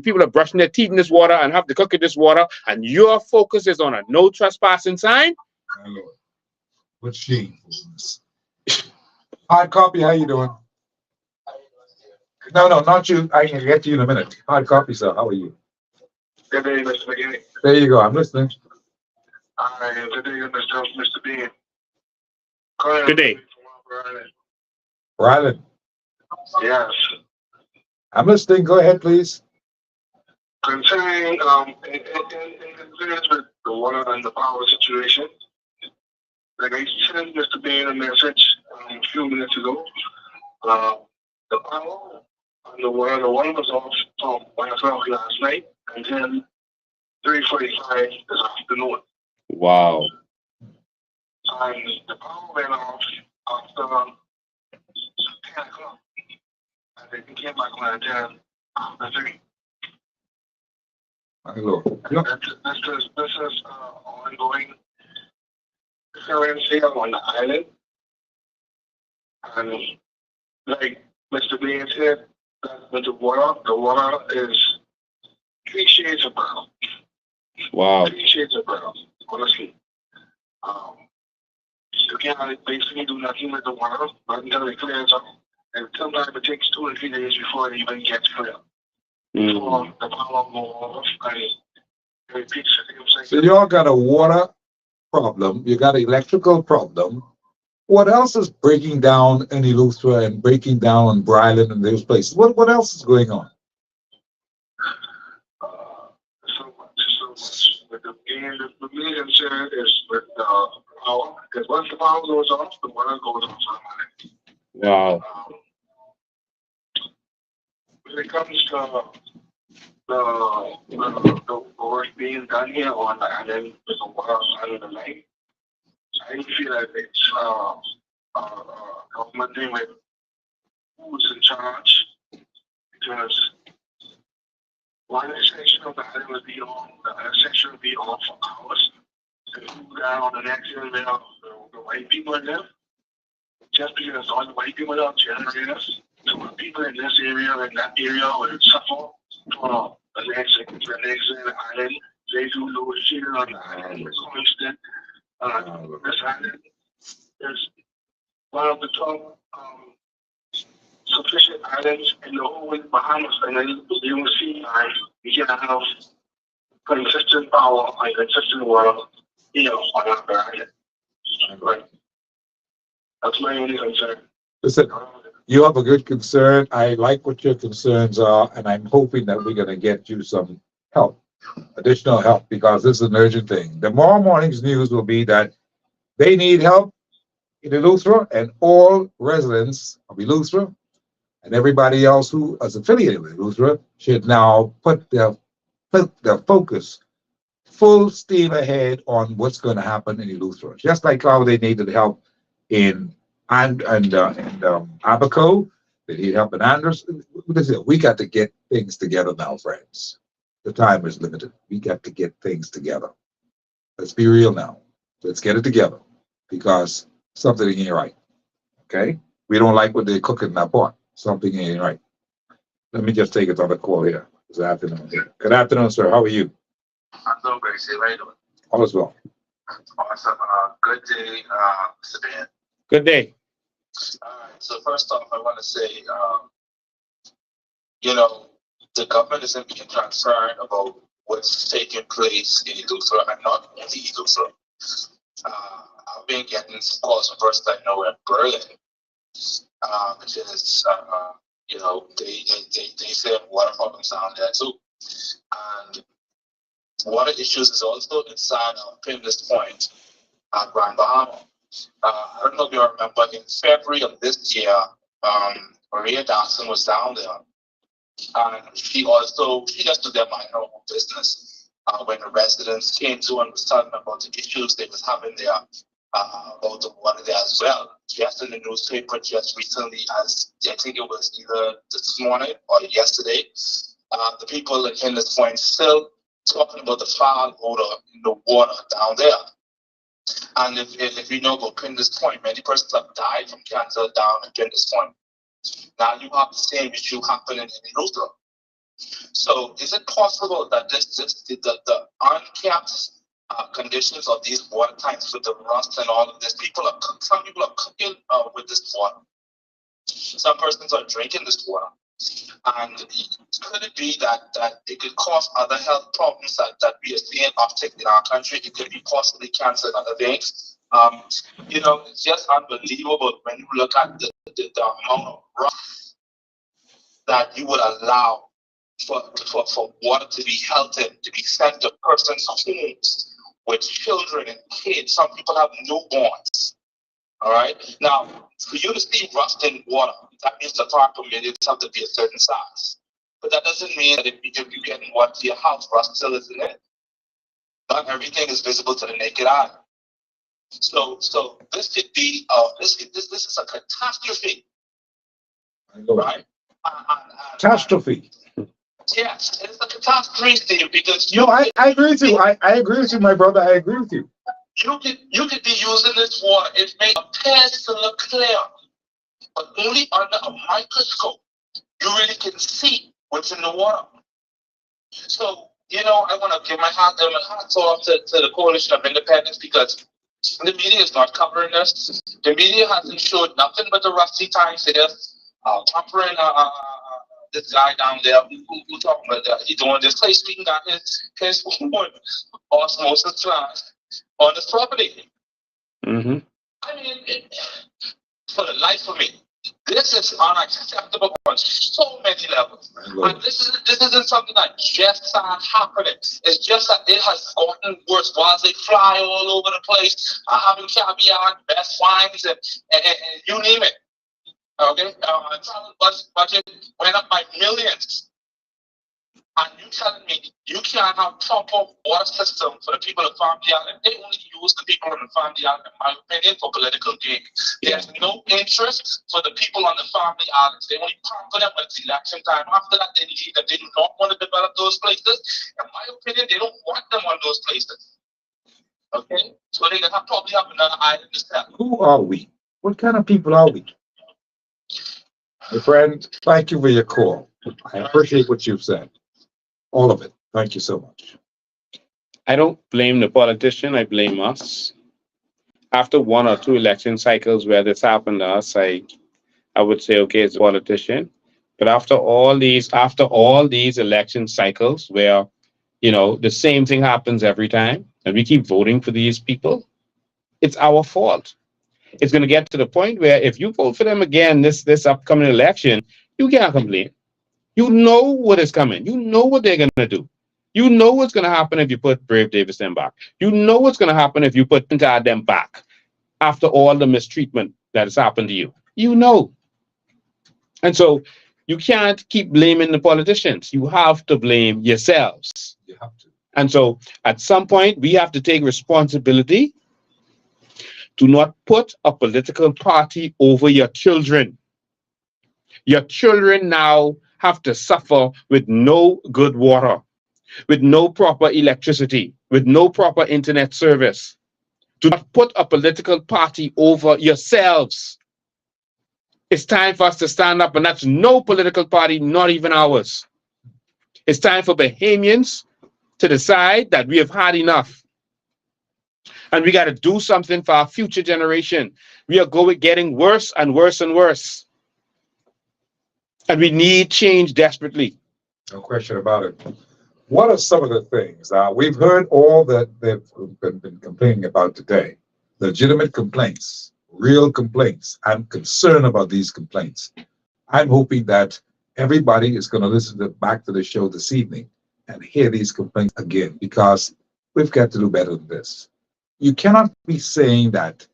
[SPEAKER 3] People are brushing their teeth in this water and have to cook in this water. And your focus is on a no trespassing sign?
[SPEAKER 1] My Lord. What shamefulness. Hard copy, how you doing? No, not you. I can get to you in a minute. Hard copy, sir. How are you?
[SPEAKER 5] Good day, Mr. Mckinney.
[SPEAKER 1] There you go. I'm listening.
[SPEAKER 5] Good day, Mr. Bean.
[SPEAKER 3] Good day.
[SPEAKER 1] Ryland.
[SPEAKER 5] Yes.
[SPEAKER 1] I'm listening. Go ahead, please.
[SPEAKER 5] Concerning in concerns with the water and the power situation, like I sent Mr. Bean a message a few minutes ago. The power and the water was off from 1 o'clock last night until 3:45 this afternoon.
[SPEAKER 3] Wow.
[SPEAKER 5] And the power went off after 10 o'clock. And then it came back on at 10 after 3.
[SPEAKER 1] My Lord.
[SPEAKER 5] This is ongoing occurrence here on the island. And like Mr. Bean said, that with the water is 3 shades of brown.
[SPEAKER 3] Wow.
[SPEAKER 5] 3 shades of brown, honestly. You can't basically do nothing with the water, not until it clears up. And sometimes it takes 2 or 3 days before it even gets clear. Before the power go off and it repeats the same cycle.
[SPEAKER 1] So you all got a water problem. You got an electrical problem. What else is breaking down in Eleuthera and breaking down in Bryland and those places? What else is going on?
[SPEAKER 5] So much. But the main concern is with the power, because once the power goes off, the water goes off automatically.
[SPEAKER 3] Wow.
[SPEAKER 5] When it comes to the work being done here on the island with the water and the light, I feel like it's government thing with who's in charge, because one section of the island will be on, the other section will be off for hours, and who down on the next end where the white people live, just because all the white people are generators, so the people in this area and that area will suffer for the next island. They do load shedding on the island. It's constant. This island is one of the top sufficient islands in the whole Bahamas, and then you will see you can have consistent power and consistent water here on our island. Right. That's my only concern.
[SPEAKER 1] Listen, you have a good concern. I like what your concerns are, and I'm hoping that we're going to get you some help, additional help, because this is an urgent thing. Tomorrow morning's news will be that they need help. in Eleuthera, and all residents of Eleuthera and everybody else who is affiliated with Eleuthera should now put their focus full steam ahead on what's going to happen in Eleuthera. Just like how they needed help in Abaco, they need help in Anderson. We got to get things together now, friends. The time is limited. We got to get things together. Let's be real now. Let's get it together because something ain't right. Okay? We don't like what they're cooking in that pot. Something ain't right. Let me just take it on the call here this afternoon. Good afternoon, sir. How are you?
[SPEAKER 5] I'm doing great. How are you doing?
[SPEAKER 1] All is well.
[SPEAKER 5] Awesome. Good day, Mr. Ben.
[SPEAKER 3] Good day.
[SPEAKER 5] All right. So first off, I want to say, you know, the government isn't being transparent about what's taking place in Eleuthera and not only Eleuthera. I've been getting calls from first I know in Berlin, which is, you know, they say water problems down there too. And water issues is also inside of Pimlis Point at Grand Bahama. I don't know if you remember, in February of this year, Maria Dawson was down there. And she just took them mind her own business when the residents came to and was telling them about the issues they was having there about the water there as well. Just in the newspaper just recently, as I think it was either this morning or yesterday, the people in Pimlis Point still talking about the foul odor in the water down there. And if you know about Pimlis Point, many persons have died from cancer down in Pimlis Point. Now you have the same issue happening in Eleuthera. So is it possible that the unkept conditions of these water tanks with the rust and all of this, some people are cooking with this water. Some persons are drinking this water. And could it be that it could cause other health problems that we are seeing uptick in our country? It could be possibly cancer and other things. You know, it's just unbelievable when you look at the amount of rust that you would allow for water to be held in, to be sent to persons' homes with children and kids. Some people have newborns. All right. Now, for you to see rust in water, that means the part per million have to be a certain size. But that doesn't mean that if you're getting water to your house, rust still isn't it. Not everything is visible to the naked eye. So this could be this is a catastrophe, right?
[SPEAKER 1] Catastrophe.
[SPEAKER 5] Yes, it's a catastrophe because
[SPEAKER 1] I agree with you. I agree with you, my brother. I agree with you.
[SPEAKER 5] You could be using this water. It may appear to look clear, but only under a microscope you really can see what's in the water. So, you know, I want to give my hats off to the Coalition of Independence because the media is not covering this. The media hasn't showed nothing but the rusty tanks here, pumping this guy down there who talking about that. He doing this place speaking got his osmosis plant on this property.
[SPEAKER 3] Mm-hmm.
[SPEAKER 5] I mean, for the life of me, this is unacceptable on so many levels. And this isn't something that just started happening. It's just that it has gotten worse. While they fly all over the place, having caviar, best wines, and you name it. Okay, travel budget went up by millions. And you telling me you can't have proper water system for the people of Farm Island? They only use the people on the Farm Island, in my opinion, for political gain. There's no interest for the people on the family islands. They only pamper them when it's election time. After that, they leave them. They do not want to develop those places. In my opinion, they don't want them on those places. Okay? So they can probably have another island to sell.
[SPEAKER 1] Who are we? What kind of people are we? My friend, thank you for your call. I appreciate what you've said. All of it. Thank you so much.
[SPEAKER 3] I don't blame the politician. I blame us. After one or two election cycles where this happened to us, I would say, okay, it's a politician. But after all these election cycles where, you know, the same thing happens every time and we keep voting for these people, it's our fault. It's going to get to the point where if you vote for them again this upcoming election, you can't complain. You know what is coming. You know what they're going to do. You know what's going to happen if you put Brave Davison back. You know what's going to happen if you put Tintad them back. after all the mistreatment that has happened to you. You know. And so you can't keep blaming the politicians. You have to blame yourselves.
[SPEAKER 1] You have to.
[SPEAKER 3] And so at some point, we have to take responsibility to not put a political party over your children. Your children now have to suffer with no good water, with no proper electricity, with no proper internet service. Do not put a political party over yourselves. It's time for us to stand up, and that's no political party, not even ours. It's time for Bahamians to decide that we have had enough. And we got to do something for our future generation. We are getting worse and worse and worse. And we need change desperately.
[SPEAKER 1] No question about it. What are some of the things? We've heard all that they've been complaining about today. Legitimate complaints, real complaints. I'm concerned about these complaints. I'm hoping that everybody is going to listen back to the show this evening and hear these complaints again, because we've got to do better than this. You cannot be saying that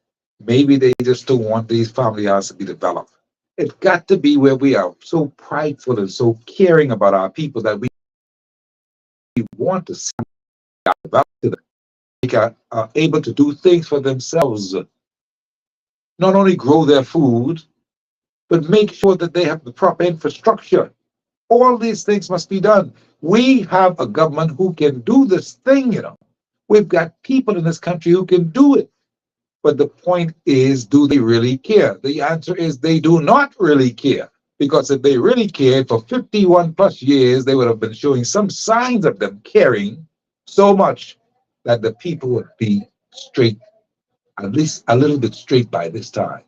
[SPEAKER 1] maybe they just don't want these family houses to be developed. It's got to be where we are so prideful and so caring about our people that we want to see them developed, they are able to do things for themselves. Not only grow their food, but make sure that they have the proper infrastructure. All these things must be done. We have a government who can do this thing, you know. We've got people in this country who can do it. But the point is, do they really care? The answer is they do not really care. Because if they really cared for 51 plus years, they would have been showing some signs of them caring so much that the people would be straight, at least a little bit straight by this time.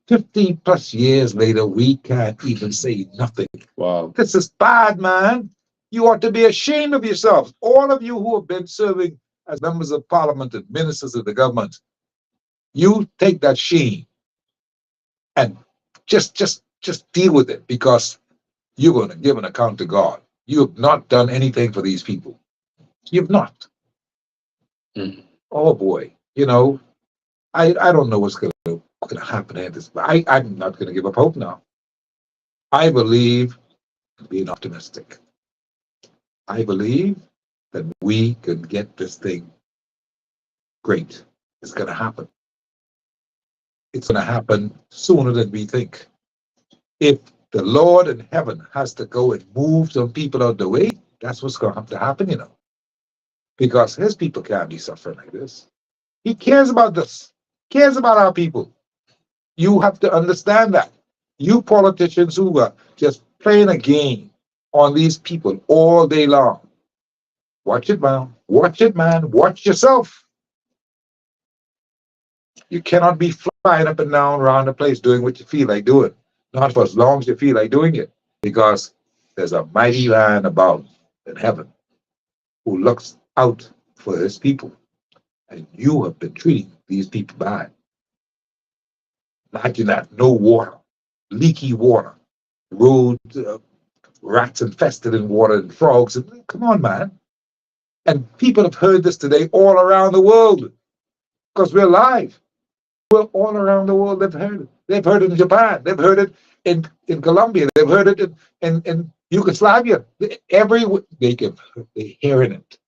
[SPEAKER 1] 50 plus years later, we can't even say nothing.
[SPEAKER 3] Wow.
[SPEAKER 1] This is bad, man. You ought to be ashamed of yourselves. All of you who have been serving as members of parliament and ministers of the government, you take that shame and just deal with it, because you're going to give an account to God. You have not done anything for these people. You've not. Oh boy, you know, I don't know what's going to happen at this, but I'm not going to give up hope now. I believe, being optimistic, I believe that we can get this thing great. It's going to happen. It's going to happen sooner than we think. If the Lord in heaven has to go and move some people out of the way, that's what's going to have to happen, you know. Because his people can't be suffering like this. He cares about this. Cares about our people. You have to understand that. You politicians who are just playing a game on these people all day long. Watch it, man. Watch it, man. Watch yourself. You cannot be flying up and down around the place doing what you feel like doing. Not for as long as you feel like doing it. Because there's a mighty man above in heaven who looks out for his people. And you have been treating these people bad. Imagine that. No water. Leaky water. Road, rats infested in water and frogs. Come on, man. And people have heard this today all around the world. Because we're live. We're all around the world. They've heard it. They've heard it in Japan. They've heard it in Colombia. They've heard it in Yugoslavia. They're hearing it.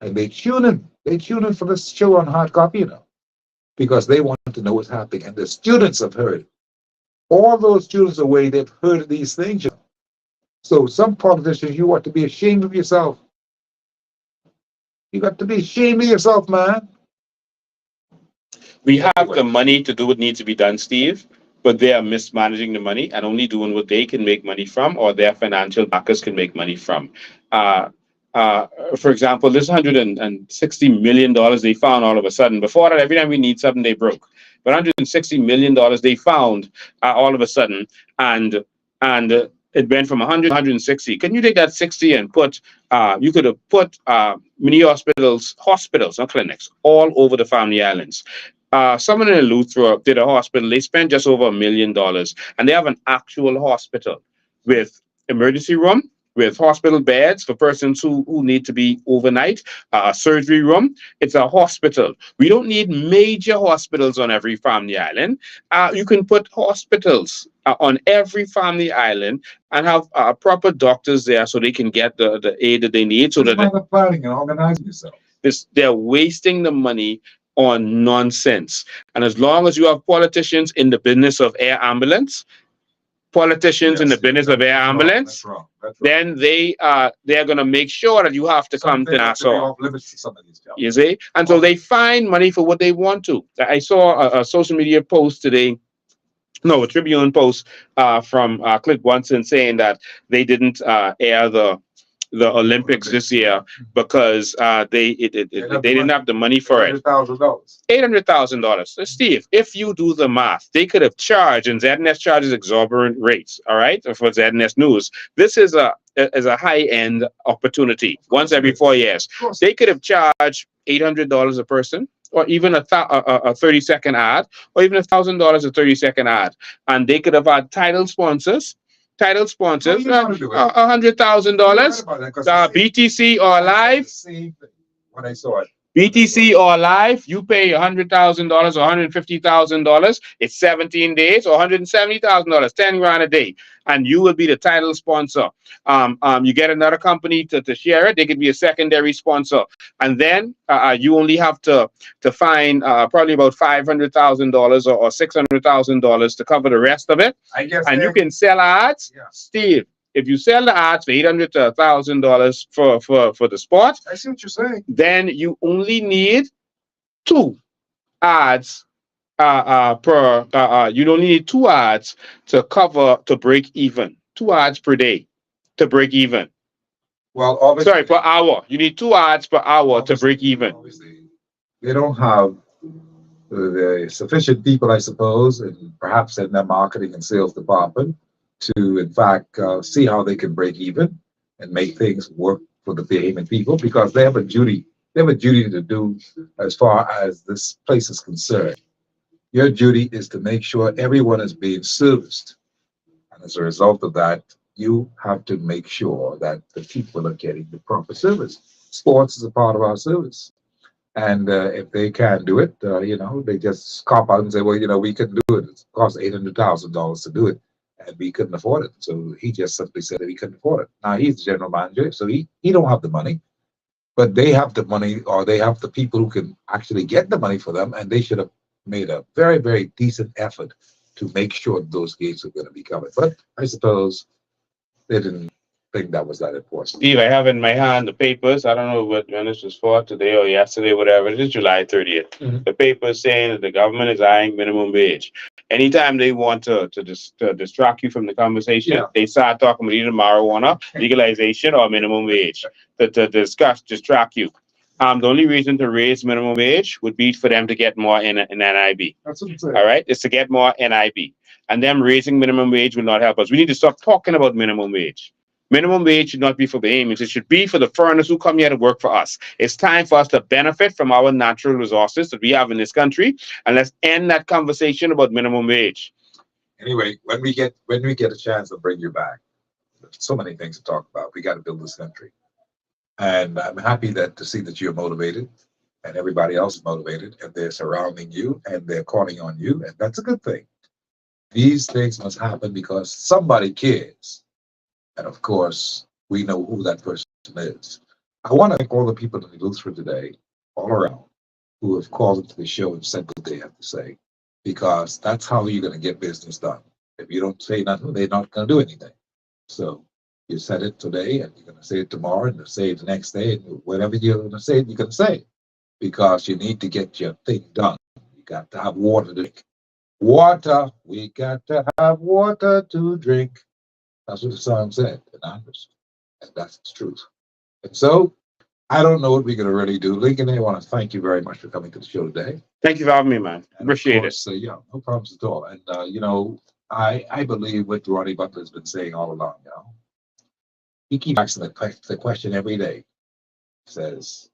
[SPEAKER 1] And they tune in. They tune in for this show on Hard Copy, you know. Because they want to know what's happening. And the students have heard it. All those students away, they've heard of these things. You know? So some politicians, you ought to be ashamed of yourself. You got to be ashamed of yourself, man.
[SPEAKER 3] We have the money to do what needs to be done, Steve, but they are mismanaging the money and only doing what they can make money from, or their financial backers can make money from. For example, this $160 million they found all of a sudden. Before that, every time we need something, they broke. But $160 million they found all of a sudden, and it went from 100 to 160. Can you take that 60 and put, you could have put mini hospitals, not clinics, all over the Family Islands. Someone in Eleuthera did a hospital. They spent just over $1 million, and they have an actual hospital with emergency room, with hospital beds for persons who need to be overnight, a surgery room. It's a hospital. We don't need major hospitals on every family island. You can put hospitals on every family island and have proper doctors there so they can get the aid that they need. So
[SPEAKER 1] It's
[SPEAKER 3] that
[SPEAKER 1] about planning and organizing yourself.
[SPEAKER 3] they're wasting the money on nonsense. And as long as you have politicians in the business of air ambulance, politicians in the business of air ambulance, then they're going to make sure that you have to come to Nassau. You see? And so they find money for what they want to. I saw a social media post today. No, a Tribune post from Cliff Bunsen saying that they didn't air the Olympics this year because they didn't have the money for it. $800,000. Steve, if you do the math, they could have charged, and ZNS charges exorbitant rates. All right, for ZNS News, this is a high end opportunity. Once every 4 years, they could have charged $800 a person, or even a 30-second ad, or even $1,000 a 30-second ad, and they could have had title sponsors, $100,000, BTC or live.
[SPEAKER 1] When I saw it,
[SPEAKER 3] BTC or live, you pay $100,000 or $150,000. It's 17 days or $170,000, 10 grand a day, and you will be the title sponsor. You get another company to share it. They could be a secondary sponsor, and then you only have to find probably about $500,000 or $600,000 to cover the rest of it.
[SPEAKER 1] I guess,
[SPEAKER 3] and you can sell ads,
[SPEAKER 1] yeah.
[SPEAKER 3] Steve. If you sell the ads for $800 to $1,000 for the spot,
[SPEAKER 1] I see what you're saying.
[SPEAKER 3] then you only need 2 ads per. You only need 2 ads to break even. 2 ads per day to break even.
[SPEAKER 1] Well, obviously,
[SPEAKER 3] Sorry, per hour. You need 2 ads per hour to break even.
[SPEAKER 1] Obviously, they don't have the sufficient people, I suppose, and perhaps in their marketing and sales department to, in fact, see how they can break even and make things work for the payment people, because they have a duty. They have a duty to do as far as this place is concerned. Your duty is to make sure everyone is being serviced, and as a result of that, you have to make sure that the people are getting the proper service. Sports is a part of our service. And if they can't do it, they just cop out and say, well, we couldn't do it. It costs $800,000 to do it, and we couldn't afford it. So he just simply said that he couldn't afford it. Now he's the general manager, so he don't have the money, but they have the money, or they have the people who can actually get the money for them, and they should have made a very, very decent effort to make sure those gates are going to be covered. But I suppose they didn't think that was that important.
[SPEAKER 3] Steve, I have in my hand the papers. I don't know when this was for, today or yesterday, whatever. It is July 30th.
[SPEAKER 1] Mhm.
[SPEAKER 3] The paper is saying that the government is eyeing minimum wage. Anytime they want to distract you from the conversation, they start talking about either marijuana, legalization, or minimum wage to distract you. The only reason to raise minimum wage would be for them to get more in NIB.
[SPEAKER 1] That's what I'm saying.
[SPEAKER 3] All right, it's to get more NIB, and them raising minimum wage will not help us. We need to stop talking about minimum wage. Minimum wage should not be for Bahamians. It should be for the foreigners who come here to work for us. It's time for us to benefit from our natural resources that we have in this country, and let's end that conversation about minimum wage.
[SPEAKER 1] Anyway, when we get a chance to bring you back, there's so many things to talk about. We got to build this country, and I'm happy to see that you're motivated, and everybody else is motivated, and they're surrounding you, and they're calling on you, and that's a good thing. These things must happen because somebody cares. And of course, we know who that person is. I want to thank all the people in Eleuthera today, all around, who have called into the show and said what they have to say, because that's how you're going to get business done. If you don't say nothing, they're not going to do anything. So you said it today, and you're going to say it tomorrow, and you'll say it the next day, and whatever you're going to say, you're going to say it, because you need to get your thing done. You got to have water to drink. Water, we got to have water to drink. That's what the song said in Andres, and that's the truth. And so, I don't know what we're going to really do. Lincoln, I want to thank you very much for coming to the show today.
[SPEAKER 3] Thank you for having me, man.
[SPEAKER 1] And
[SPEAKER 3] Appreciate
[SPEAKER 1] course, it. Yeah, no problems at all. And, I believe what Ronnie Butler's been saying all along, He keeps asking the question every day. He says,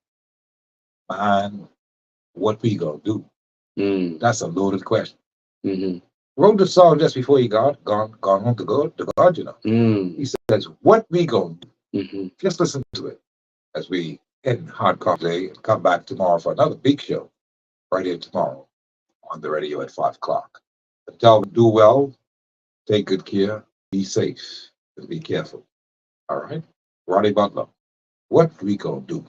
[SPEAKER 1] man, what we going to do? That's a loaded question.
[SPEAKER 3] Mm-hmm.
[SPEAKER 1] Wrote the song just before he gone home to God, He says, what we gonna do? Just listen to it as we end Hard Coffee Day and come back tomorrow for another big show right here tomorrow on the radio at 5 o'clock. Until we do well, take good care, be safe, and be careful. All right? Ronnie Butler, what we gonna do?